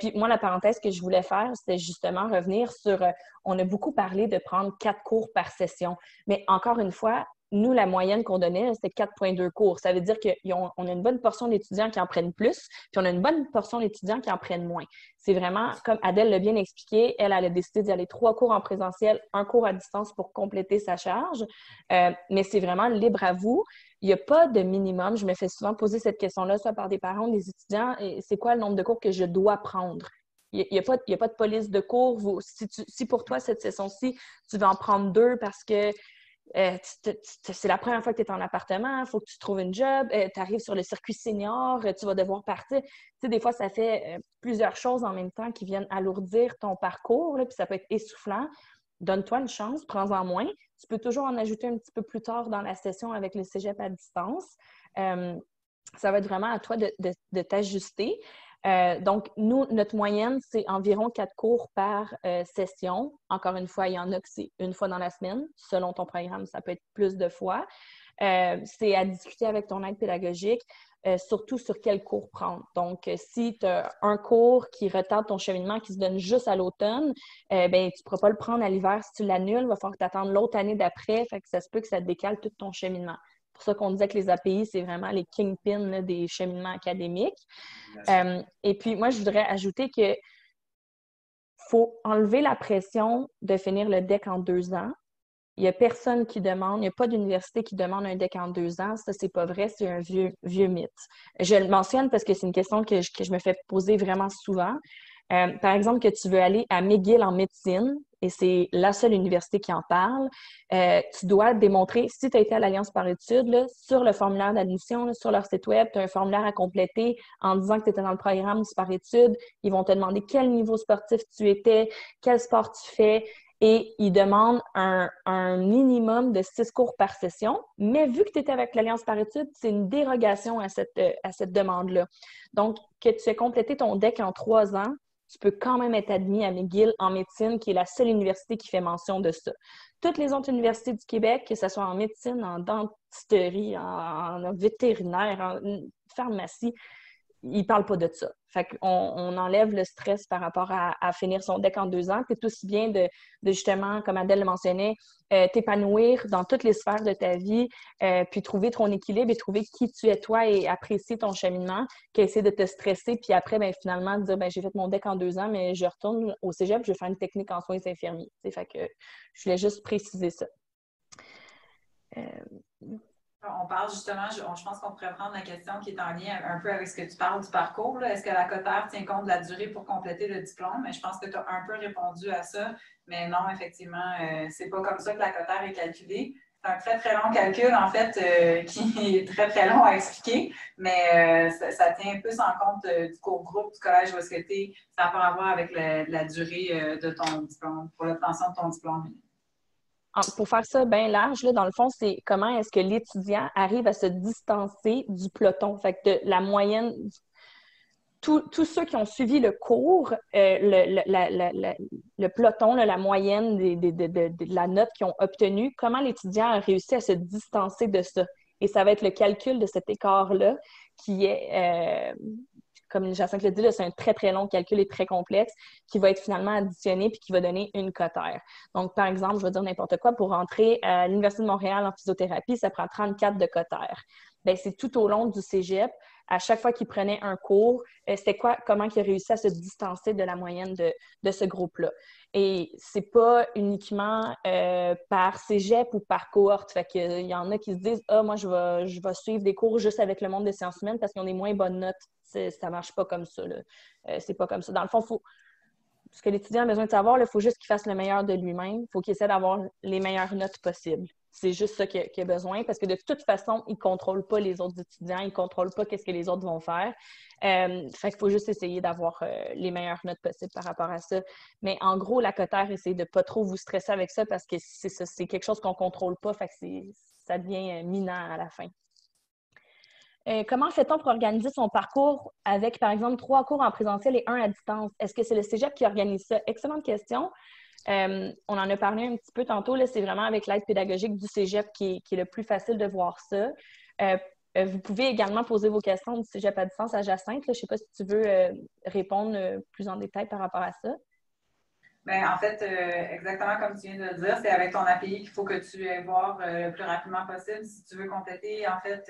Puis moi, la parenthèse que je voulais faire, c'était justement revenir sur... on a beaucoup parlé de prendre 4 cours par session. Mais encore une fois, nous, la moyenne qu'on donnait, c'était 4,2 cours. Ça veut dire qu'on a une bonne portion d'étudiants qui en prennent plus, puis on a une bonne portion d'étudiants qui en prennent moins. C'est vraiment, comme Adèle l'a bien expliqué, elle a décidé d'y aller 3 cours en présentiel, 1 cours à distance pour compléter sa charge. Mais c'est vraiment libre à vous. Il n'y a pas de minimum. Je me fais souvent poser cette question-là, soit par des parents ou des étudiants. C'est quoi le nombre de cours que je dois prendre? Il n'y a pas de police de cours. Si pour toi, cette session-ci, tu veux en prendre 2 parce que c'est la première fois que tu es en appartement, il faut que tu trouves une job, tu arrives sur le circuit senior, tu vas devoir partir. Tu sais, des fois, ça fait plusieurs choses en même temps qui viennent alourdir ton parcours, là, puis ça peut être essoufflant. Donne-toi une chance, prends-en moins. Tu peux toujours en ajouter un petit peu plus tard dans la session avec le cégep à distance. Ça va être vraiment à toi de t'ajuster. Donc, nous, notre moyenne, c'est environ 4 cours par session. Encore une fois, il y en a que c'est 1 fois dans la semaine. Selon ton programme, ça peut être plus de fois. C'est à discuter avec ton aide pédagogique, surtout sur quel cours prendre. Donc, si tu as un cours qui retarde ton cheminement, qui se donne juste à l'automne, ben, tu ne pourras pas le prendre à l'hiver si tu l'annules. Il va falloir que tu attendes l'autre année d'après. Fait que ça se peut que ça décale tout ton cheminement. C'est pour ça qu'on disait que les API, c'est vraiment les kingpins là, des cheminements académiques. Et puis, moi, je voudrais ajouter que faut enlever la pression de finir le DEC en 2 ans. Il n'y a personne qui demande, il n'y a pas d'université qui demande un DEC en 2 ans. Ça, c'est pas vrai, c'est un vieux mythe. Je le mentionne parce que c'est une question que je me fais poser vraiment souvent. Par exemple, que tu veux aller à McGill en médecine, et c'est la seule université qui en parle, tu dois démontrer, si tu as été à l'Alliance par études, là, sur le formulaire d'admission, là, sur leur site web, tu as un formulaire à compléter en disant que tu étais dans le programme par études. Ils vont te demander quel niveau sportif tu étais, quel sport tu fais, et ils demandent un minimum de 6 cours par session. Mais vu que tu étais avec l'Alliance par études, c'est une dérogation à cette demande-là. Donc, que tu aies complété ton DEC en 3 ans, tu peux quand même être admis à McGill en médecine, qui est la seule université qui fait mention de ça. Toutes les autres universités du Québec, que ce soit en médecine, en dentisterie, en vétérinaire, en pharmacie, ils ne parlent pas de ça. Fait qu'on enlève le stress par rapport à finir son DEC en 2 ans. C'est aussi bien de justement, comme Adèle le mentionnait, t'épanouir dans toutes les sphères de ta vie, puis trouver ton équilibre et trouver qui tu es toi et apprécier ton cheminement, qu'essayer de te stresser, puis après, ben, finalement, dire j'ai fait mon DEC en 2 ans, mais je retourne au cégep, je vais faire une technique en soins infirmiers. Fait que je voulais juste préciser ça. On on parle justement, je pense qu'on pourrait prendre la question qui est en lien un peu avec ce que tu parles du parcours. Est-ce que la cotère tient compte de la durée pour compléter le diplôme? Mais je pense que tu as un peu répondu à ça. Mais non, effectivement, c'est pas comme ça que la cotère est calculée. C'est un très, très long calcul, en fait, qui est très, très long à expliquer. Mais ça tient plus en compte du cours groupe du collège où est-ce que tu es. Ça a pas à voir avec la durée de ton diplôme, pour l'obtention de ton diplôme. Pour faire ça bien large, là, dans le fond, c'est comment est-ce que l'étudiant arrive à se distancer du peloton. Fait que de la moyenne, tous ceux qui ont suivi le cours, le peloton, là, la moyenne de la note qu'ils ont obtenue, comment l'étudiant a réussi à se distancer de ça. Et ça va être le calcul de cet écart-là qui est, comme Jacinthe le dit, c'est un très, très long calcul et très complexe qui va être finalement additionné puis qui va donner une cotère. Donc, par exemple, je vais dire n'importe quoi, pour rentrer à l'Université de Montréal en physiothérapie, ça prend 34 de cotère. Bien, c'est tout au long du cégep, à chaque fois qu'il prenait un cours, c'était comment il a réussi à se distancer de la moyenne de ce groupe-là. Et c'est pas uniquement par cégep ou par cohorte. Fait qu'il y en a qui se disent « Ah, moi, je vais suivre des cours juste avec le monde des sciences humaines parce qu'ils ont des moins bonnes notes. » Ça marche pas comme ça. C'est pas comme ça. Dans le fond, ce que l'étudiant a besoin de savoir, il faut juste qu'il fasse le meilleur de lui-même. Il faut qu'il essaie d'avoir les meilleures notes possibles. C'est juste ça qu'il a besoin parce que de toute façon, il ne contrôle pas les autres étudiants, il ne contrôle pas ce que les autres vont faire. Fait qu'il faut juste essayer d'avoir les meilleures notes possibles par rapport à ça. Mais en gros, la cotère, essayez de ne pas trop vous stresser avec ça parce que c'est quelque chose qu'on ne contrôle pas. Fait que ça devient minant à la fin. Comment fait-on pour organiser son parcours avec, par exemple, 3 cours en présentiel et 1 à distance? Est-ce que c'est le cégep qui organise ça? Excellente question. On en a parlé un petit peu tantôt. C'est vraiment avec l'aide pédagogique du cégep qui est le plus facile de voir ça. Vous pouvez également poser vos questions du cégep à distance à Jacinthe. Je ne sais pas si tu veux répondre plus en détail par rapport à ça. Bien, en fait, exactement comme tu viens de le dire, c'est avec ton API qu'il faut que tu ailles voir le plus rapidement possible. Si tu veux compléter, en fait,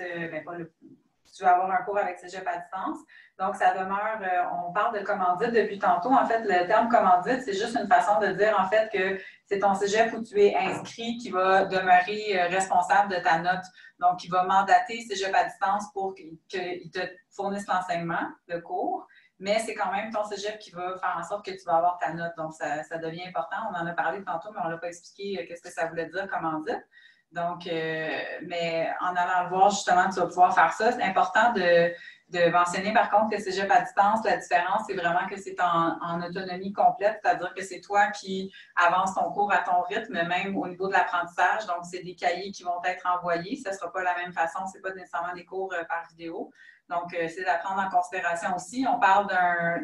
tu veux avoir un cours avec Cégep à distance. Donc, ça demeure, on parle de commandite depuis tantôt. En fait, le terme commandite, c'est juste une façon de dire, en fait, que c'est ton Cégep où tu es inscrit qui va demeurer responsable de ta note. Donc, il va mandater Cégep à distance pour qu'il te fournisse l'enseignement, le cours. Mais c'est quand même ton cégep qui va faire en sorte que tu vas avoir ta note. Donc, ça devient important. On en a parlé tantôt, mais on ne l'a pas expliqué qu'est-ce que ça voulait dire, comment dire. Donc, mais en allant le voir, justement, tu vas pouvoir faire ça. C'est important de mentionner, par contre, que cégep à distance, la différence, c'est vraiment que c'est en autonomie complète, c'est-à-dire que c'est toi qui avances ton cours à ton rythme, même au niveau de l'apprentissage. Donc, c'est des cahiers qui vont être envoyés. Ça ne sera pas la même façon. Ce n'est pas nécessairement des cours par vidéo. Donc, c'est à prendre en considération aussi. On parle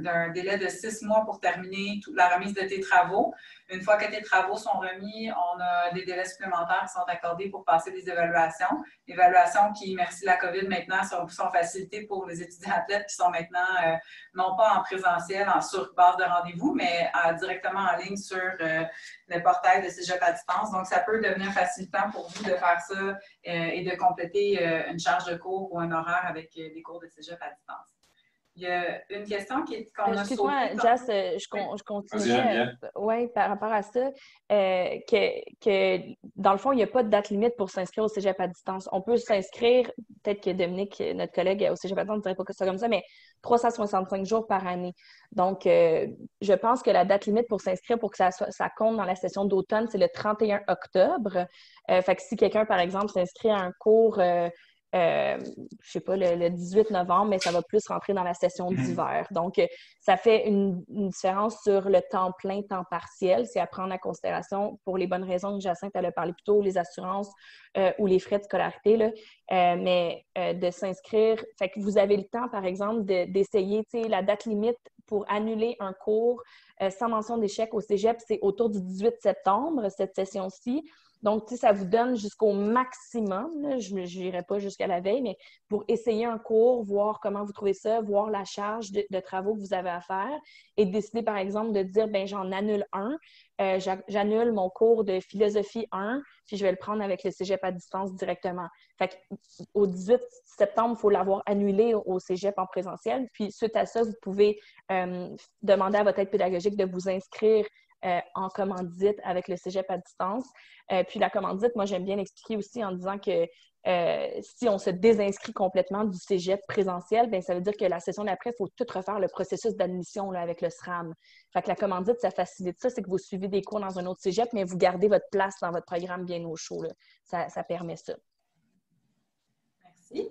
d'un délai de 6 mois pour terminer la remise de tes travaux. Une fois que tes travaux sont remis, on a des délais supplémentaires qui sont accordés pour passer des évaluations. Évaluations qui, merci la COVID maintenant, sont facilitées pour les étudiants athlètes qui sont maintenant non pas en présentiel, sur base de rendez-vous, mais directement en ligne sur le portail de Cégep à distance. Donc, ça peut devenir facilitant pour vous de faire ça et de compléter une charge de cours ou un horaire avec des cours de Cégep à distance. Il y a une question qu'on a Excuse-moi, Jas, je continuais. Oui, par rapport à ça, que dans le fond, il n'y a pas de date limite pour s'inscrire au cégep à distance. On peut s'inscrire, peut-être que Dominique, notre collègue au cégep à distance, ne dirait pas que ça comme ça, mais 365 jours par année. Donc, je pense que la date limite pour s'inscrire, pour que ça compte dans la session d'automne, c'est le 31 octobre. Fait que si quelqu'un, par exemple, s'inscrit à un cours je sais pas, le 18 novembre, mais ça va plus rentrer dans la session d'hiver. Donc, ça fait une différence sur le temps plein, temps partiel. C'est à prendre en considération pour les bonnes raisons que Jacinthe elle a parlé plus tôt, les assurances ou les frais de scolarité. Là. Mais de s'inscrire, fait que vous avez le temps, par exemple, d'essayer, tu sais, la date limite pour annuler un cours sans mention d'échec au cégep, c'est autour du 18 septembre, cette session-ci. Donc, tu sais, ça vous donne jusqu'au maximum, là, je n'irai pas jusqu'à la veille, mais pour essayer un cours, voir comment vous trouvez ça, voir la charge de travaux que vous avez à faire et décider, par exemple, de dire, bien, j'en annule un. J'annule mon cours de philosophie 1, puis je vais le prendre avec le cégep à distance directement. Fait qu'au 18 septembre, il faut l'avoir annulé au cégep en présentiel. Puis, suite à ça, vous pouvez demander à votre aide pédagogique de vous inscrire en commandite avec le cégep à distance. Puis la commandite, moi, j'aime bien l'expliquer aussi en disant que si on se désinscrit complètement du cégep présentiel, bien, ça veut dire que la session d'après, il faut tout refaire le processus d'admission là, avec le SRAM. Fait que la commandite, ça facilite ça, c'est que vous suivez des cours dans un autre cégep, mais vous gardez votre place dans votre programme bien au chaud. Là. Ça permet ça. Merci.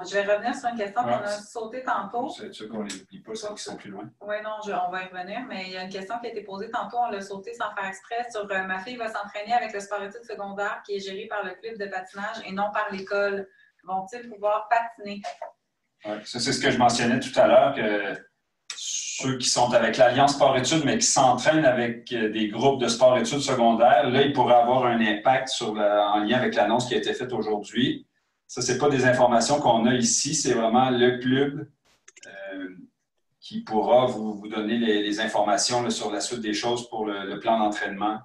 Je vais revenir sur une question qu'on a sautée tantôt. C'est sûr qu'on ne les oublie pas, ceux qui sont plus loin. Oui, non, on va y revenir, mais il y a une question qui a été posée tantôt, on l'a sautée sans faire exprès, sur ma fille va s'entraîner avec le sport-études secondaire qui est géré par le club de patinage et non par l'école. Vont-ils pouvoir patiner? Oui, ça, c'est ce que je mentionnais tout à l'heure, que ceux qui sont avec l'Alliance sport-études, mais qui s'entraînent avec des groupes de sport-études secondaires, là, ils pourraient avoir un impact en lien avec l'annonce qui a été faite aujourd'hui. Ça, ce n'est pas des informations qu'on a ici, c'est vraiment le club qui pourra vous donner les informations là, sur la suite des choses pour le plan d'entraînement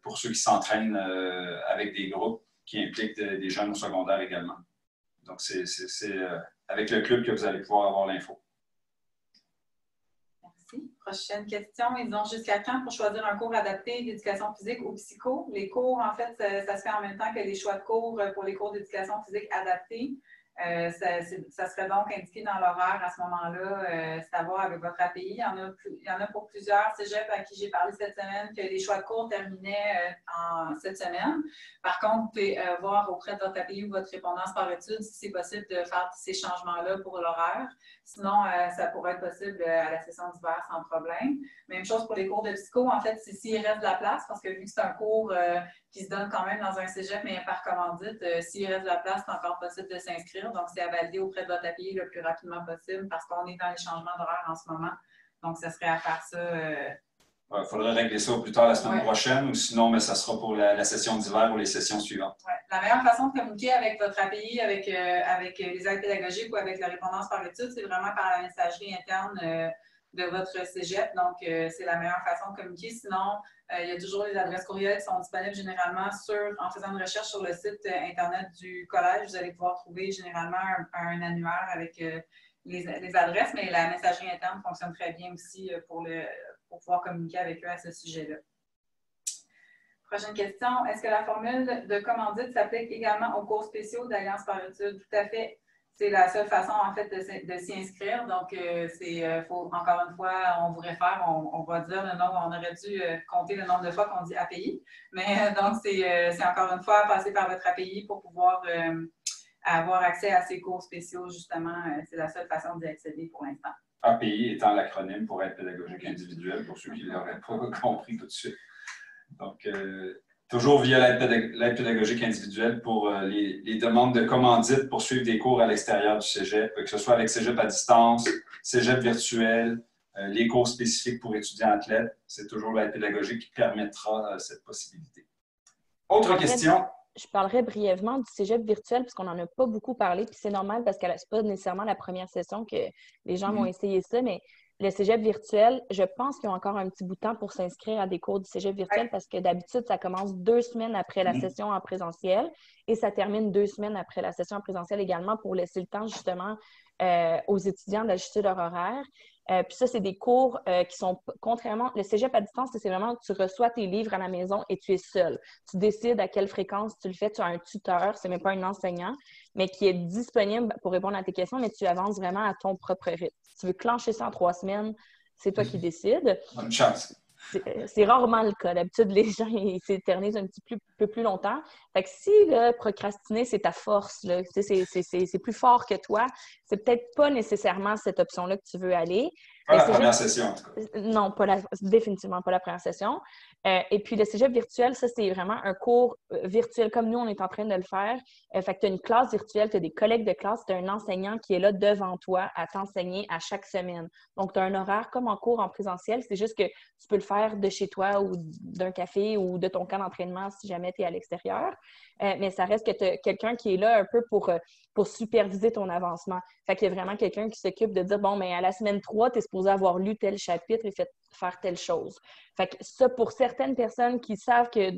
pour ceux qui s'entraînent avec des groupes qui impliquent des jeunes au secondaire également. Donc, c'est avec le club que vous allez pouvoir avoir l'info. Merci. Prochaine question. Ils ont jusqu'à quand pour choisir un cours adapté d'éducation physique ou psycho? Les cours, en fait, ça se fait en même temps que les choix de cours pour les cours d'éducation physique adaptés. Ça serait donc indiqué dans l'horaire à ce moment-là, c'est à voir avec votre API. Il y en a pour plusieurs cégeps à qui j'ai parlé cette semaine que les choix de cours terminaient cette semaine. Par contre, vous pouvez voir auprès de votre API ou votre répondance par étude si c'est possible de faire ces changements-là pour l'horaire. Sinon, ça pourrait être possible à la session d'hiver sans problème. Même chose pour les cours de psycho. En fait, c'est s'il reste de la place, parce que vu que c'est un cours qui se donne quand même dans un cégep, mais par commandite, s'il reste de la place, c'est encore possible de s'inscrire. Donc, c'est à valider auprès de votre API le plus rapidement possible parce qu'on est dans les changements d'horaire en ce moment. Donc, ça serait à faire ça. Il faudrait régler ça au plus tard la semaine prochaine ou sinon, mais ça sera pour la session d'hiver ou les sessions suivantes. Ouais. La meilleure façon de communiquer avec votre API, avec les aides pédagogiques ou avec la répondance par étude, c'est vraiment par la messagerie interne de votre cégep. Donc, c'est la meilleure façon de communiquer. Sinon, il y a toujours les adresses courriels qui sont disponibles généralement en faisant une recherche sur le site Internet du collège. Vous allez pouvoir trouver généralement un annuaire avec les adresses, mais la messagerie interne fonctionne très bien aussi pour pouvoir communiquer avec eux à ce sujet-là. Prochaine question. Est-ce que la formule de commandite s'applique également aux cours spéciaux d'Alliance par études? Tout à fait. C'est la seule façon, en fait, de s'y inscrire. Donc, faut, encore une fois, on vous réfère, on va dire le nombre, on aurait dû compter le nombre de fois qu'on dit API. Mais donc, c'est encore une fois passer par votre API pour pouvoir avoir accès à ces cours spéciaux, justement. C'est la seule façon d'y accéder pour l'instant. API étant l'acronyme pour aide pédagogique individuelle, pour ceux qui ne l'auraient pas compris tout de suite. Donc, toujours via l'aide pédagogique individuelle pour les demandes de commandite pour suivre des cours à l'extérieur du cégep, que ce soit avec cégep à distance, cégep virtuel, les cours spécifiques pour étudiants athlètes. C'est toujours l'aide pédagogique qui permettra cette possibilité. Autre question? Je parlerai brièvement du cégep virtuel puisqu'on n'en a pas beaucoup parlé, puis c'est normal parce que ce n'est pas nécessairement la première session que les gens vont essayer ça, mais le cégep virtuel, je pense qu'ils ont encore un petit bout de temps pour s'inscrire à des cours du cégep virtuel parce que d'habitude, ça commence 2 semaines après la session en présentiel et ça termine 2 semaines après la session en présentiel également pour laisser le temps justement aux étudiants d'ajuster leur horaire. Puis ça, c'est des cours qui sont, contrairement, le cégep à distance, c'est vraiment tu reçois tes livres à la maison et tu es seul. Tu décides à quelle fréquence tu le fais. Tu as un tuteur, c'est même pas un enseignant, mais qui est disponible pour répondre à tes questions, mais tu avances vraiment à ton propre rythme. Si tu veux clencher ça en 3 semaines, c'est toi qui décides. Bonne chance. C'est rarement le cas. D'habitude, les gens s'éternisent un peu plus longtemps. Fait que si procrastiner, c'est ta force, là, c'est plus fort que toi, c'est peut-être pas nécessairement cette option-là que tu veux aller. Pas la première session, en tout cas. Non, définitivement pas la première session. Et puis, le cégep virtuel, ça, c'est vraiment un cours virtuel comme nous, on est en train de le faire. Fait que tu as une classe virtuelle, tu as des collègues de classe, tu as un enseignant qui est là devant toi à t'enseigner à chaque semaine. Donc, tu as un horaire comme en cours en présentiel. C'est juste que tu peux le faire de chez toi ou d'un café ou de ton camp d'entraînement si jamais tu es à l'extérieur. Mais ça reste que tu as quelqu'un qui est là un peu pour superviser ton avancement. Fait qu'il y a vraiment quelqu'un qui s'occupe de dire, bon, mais à la semaine 3, tu es supposé avoir lu tel chapitre et faire telle chose. Fait que ça, pour certaines personnes qui savent que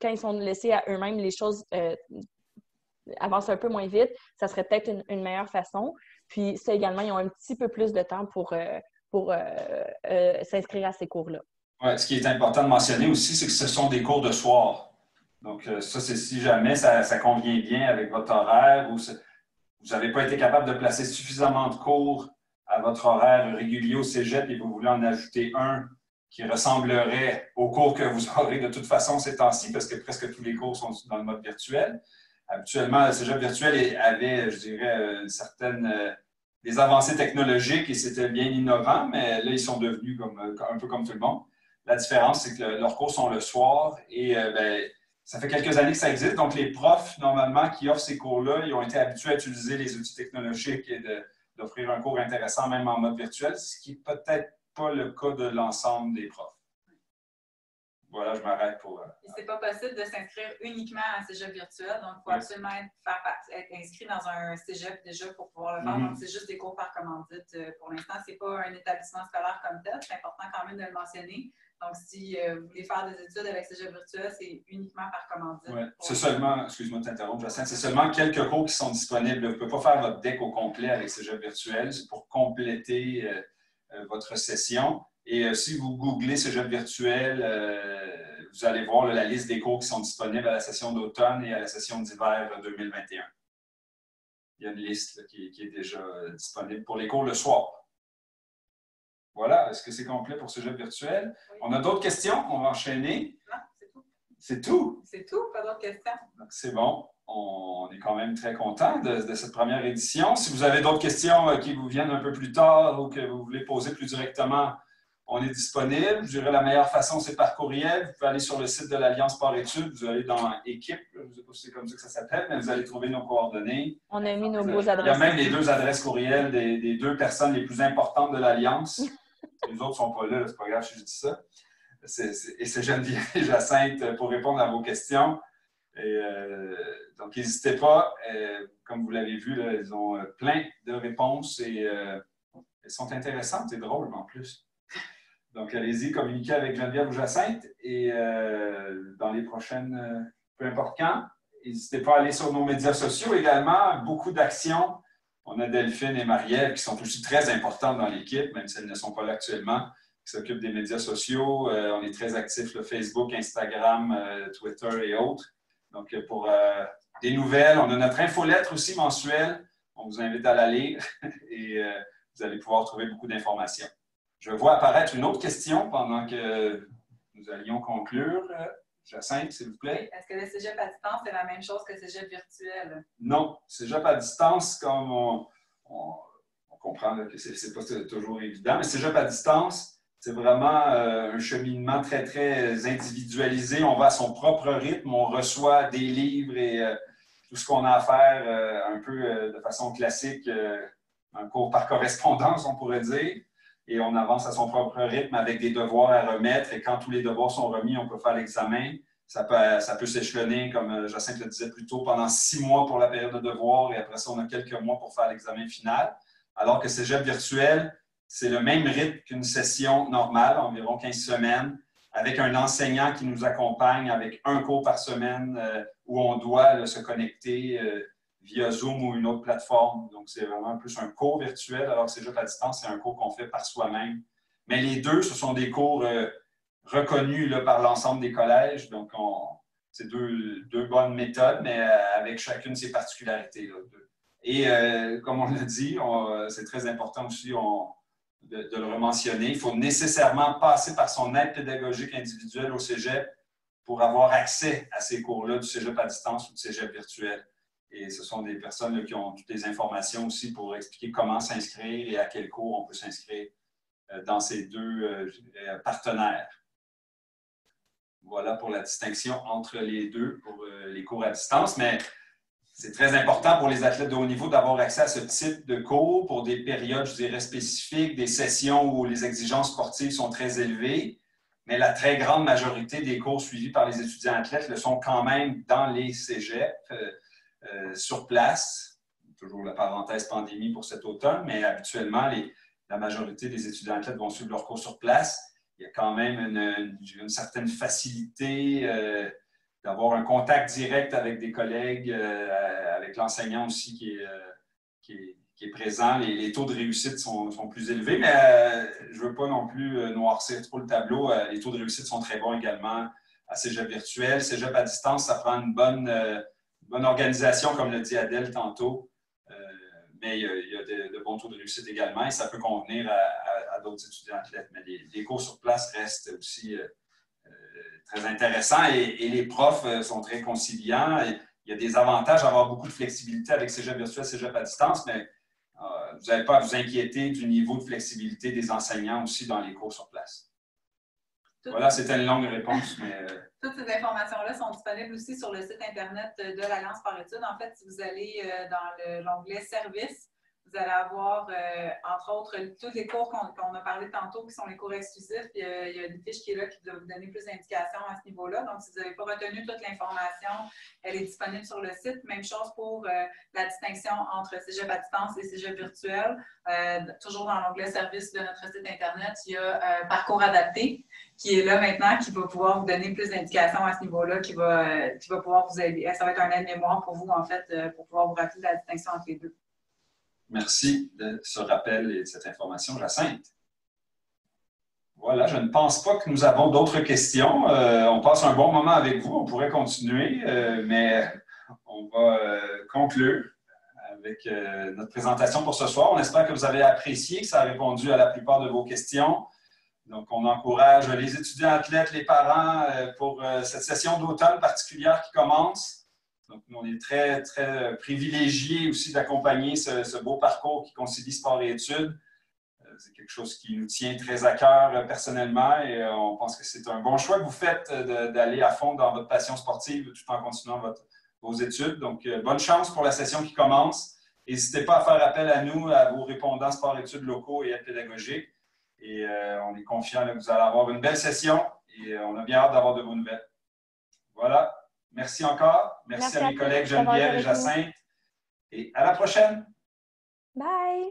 quand ils sont laissés à eux-mêmes, les choses avancent un peu moins vite, ça serait peut-être une meilleure façon. Puis ça également, ils ont un petit peu plus de temps pour pour s'inscrire à ces cours-là. Ouais, ce qui est important de mentionner aussi, c'est que ce sont des cours de soir. Donc, ça, c'est si jamais ça convient bien avec votre horaire ou vous n'avez pas été capable de placer suffisamment de cours à votre horaire régulier au cégep et vous voulez en ajouter un qui ressemblerait aux cours que vous aurez de toute façon ces temps-ci, parce que presque tous les cours sont dans le mode virtuel. Habituellement, le cégep virtuel avait, je dirais, des avancées technologiques et c'était bien innovant, mais là, ils sont devenus un peu comme tout le monde. La différence, c'est que leurs cours sont le soir et ça fait quelques années que ça existe. Donc, les profs, normalement, qui offrent ces cours-là, ils ont été habitués à utiliser les outils technologiques et d'offrir un cours intéressant, même en mode virtuel, ce qui n'est peut-être pas le cas de l'ensemble des profs. Voilà, je m'arrête pour... Ce n'est pas possible de s'inscrire uniquement à un cégep virtuel, donc il faut absolument être inscrit dans un cégep déjà pour pouvoir le faire. Donc, c'est juste des cours par commandite. Pour l'instant, ce n'est pas un établissement scolaire comme tel. C'est important quand même de le mentionner. Donc, si vous voulez faire des études avec cégep virtuel, c'est uniquement par commandite. Ouais. C'est seulement, excuse-moi de t'interrompre, Jacinthe, c'est seulement quelques cours qui sont disponibles. Vous ne pouvez pas faire votre deck au complet avec cégep virtuel. C'est pour compléter votre session. Et si vous googlez cégep virtuel, vous allez voir la liste des cours qui sont disponibles à la session d'automne et à la session d'hiver 2021. Il y a une liste là, qui est déjà disponible pour les cours le soir. Voilà, est-ce que c'est complet pour cégep virtuel? Oui. On a d'autres questions? On va enchaîner. Non, c'est tout. C'est tout? C'est tout, pas d'autres questions. C'est bon. On est quand même très content de cette première édition. Si vous avez d'autres questions qui vous viennent un peu plus tard ou que vous voulez poser plus directement, on est disponible. Je dirais la meilleure façon, c'est par courriel. Vous pouvez aller sur le site de l'Alliance Sport-Études. Vous allez dans Équipe, je ne sais pas si c'est comme ça que ça s'appelle, mais vous allez trouver nos coordonnées. On a mis nos beaux adresses. Il y a même les deux adresses courriels des deux personnes les plus importantes de l'Alliance. Les autres ne sont pas là, c'est pas grave si je dis ça. Et c'est Geneviève et Jacinthe pour répondre à vos questions. Et, donc, n'hésitez pas. Comme vous l'avez vu, là, ils ont plein de réponses et elles sont intéressantes et drôles en plus. Donc, allez-y, communiquez avec Geneviève ou Jacinthe et dans les prochaines, peu importe quand, n'hésitez pas à aller sur nos médias sociaux également. Beaucoup d'actions. On a Delphine et Marielle qui sont aussi très importantes dans l'équipe, même si elles ne sont pas là actuellement, qui s'occupent des médias sociaux. On est très actifs, le Facebook, Instagram, Twitter et autres. Donc, pour des nouvelles, on a notre infolettre aussi mensuelle. On vous invite à la lire et vous allez pouvoir trouver beaucoup d'informations. Je vois apparaître une autre question pendant que nous allions conclure. Jacinthe, s'il vous plaît. Est-ce que le cégep à distance, c'est la même chose que le cégep virtuel? Non. Cégep à distance, comme on comprend là, que ce n'est pas toujours évident, mais cégep à distance, c'est vraiment un cheminement très, très individualisé. On va à son propre rythme, on reçoit des livres et tout ce qu'on a à faire un peu de façon classique, un cours par correspondance, on pourrait dire. Et on avance à son propre rythme avec des devoirs à remettre. Et quand tous les devoirs sont remis, on peut faire l'examen. Ça peut s'échelonner, comme Jacinthe le disait plus tôt, pendant 6 mois pour la période de devoirs. Et après ça, on a quelques mois pour faire l'examen final. Alors que cégep virtuel, c'est le même rythme qu'une session normale, environ 15 semaines, avec un enseignant qui nous accompagne avec un cours par semaine où on doit se connecter via Zoom ou une autre plateforme. Donc, c'est vraiment plus un cours virtuel, alors que cégep à distance, c'est un cours qu'on fait par soi-même. Mais les deux, ce sont des cours reconnus là, par l'ensemble des collèges. Donc, c'est deux bonnes méthodes, mais avec chacune ses particularités. Là. Et comme on l'a dit, c'est très important aussi de le mentionner. Il faut nécessairement passer par son aide pédagogique individuelle au cégep pour avoir accès à ces cours-là du cégep à distance ou du cégep virtuel. Et ce sont des personnes là, qui ont toutes les informations aussi pour expliquer comment s'inscrire et à quel cours on peut s'inscrire dans ces deux partenaires. Voilà pour la distinction entre les deux pour les cours à distance. Mais c'est très important pour les athlètes de haut niveau d'avoir accès à ce type de cours pour des périodes, je dirais, spécifiques, des sessions où les exigences sportives sont très élevées. Mais la très grande majorité des cours suivis par les étudiants athlètes le sont quand même dans les cégeps. Sur place, toujours la parenthèse pandémie pour cet automne, mais habituellement, la majorité des étudiants athlètes vont suivre leurs cours sur place. Il y a quand même une certaine facilité d'avoir un contact direct avec des collègues, avec l'enseignant aussi qui qui est présent. Les taux de réussite sont plus élevés, mais je ne veux pas non plus noircir trop le tableau. Les taux de réussite sont très bons également à Cégep virtuel. Cégep à distance, ça prend une bonne organisation, comme l'a dit Adèle tantôt. Mais il y a de bons taux de réussite également et ça peut convenir à d'autres étudiants athlètes. Mais les cours sur place restent aussi très intéressants et les profs sont très conciliants. Il y a des avantages à avoir beaucoup de flexibilité avec Cégep virtuel, Cégep à distance, mais vous n'avez pas à vous inquiéter du niveau de flexibilité des enseignants aussi dans les cours sur place. Voilà, c'était une longue réponse, mais... Toutes ces informations-là sont disponibles aussi sur le site Internet de l'Alliance par études. En fait, si vous allez dans l'onglet « Services », vous allez avoir, entre autres, tous les cours qu'on a parlé tantôt, qui sont les cours exclusifs. Il y a une fiche qui est là qui doit vous donner plus d'indications à ce niveau-là. Donc, si vous n'avez pas retenu toute l'information, elle est disponible sur le site. Même chose pour la distinction entre Cégep à distance et Cégep virtuel. Toujours dans l'onglet « Services » de notre site Internet, il y a « Parcours adapté » qui est là maintenant, qui va pouvoir vous donner plus d'indications à ce niveau-là, qui va pouvoir vous aider. Ça va être un aide-mémoire pour vous, en fait, pour pouvoir vous rappeler la distinction entre les deux. Merci de ce rappel et de cette information, Jacinthe. Voilà, je ne pense pas que nous avons d'autres questions. On passe un bon moment avec vous. On pourrait continuer, mais on va conclure avec notre présentation pour ce soir. On espère que vous avez apprécié, que ça a répondu à la plupart de vos questions. Donc, on encourage les étudiants athlètes, les parents pour cette session d'automne particulière qui commence. Donc, nous, on est très, très privilégiés aussi d'accompagner ce beau parcours qui concilie sport et études. C'est quelque chose qui nous tient très à cœur personnellement et on pense que c'est un bon choix que vous faites d'aller à fond dans votre passion sportive tout en continuant vos études. Donc, bonne chance pour la session qui commence. N'hésitez pas à faire appel à nous, à vos répondants sport-études locaux et aides pédagogiques. Et on est confiant que vous allez avoir une belle session et on a bien hâte d'avoir de vos nouvelles. Voilà. Merci encore. Merci à mes collègues Geneviève et Jacinthe. Et à la prochaine. Bye!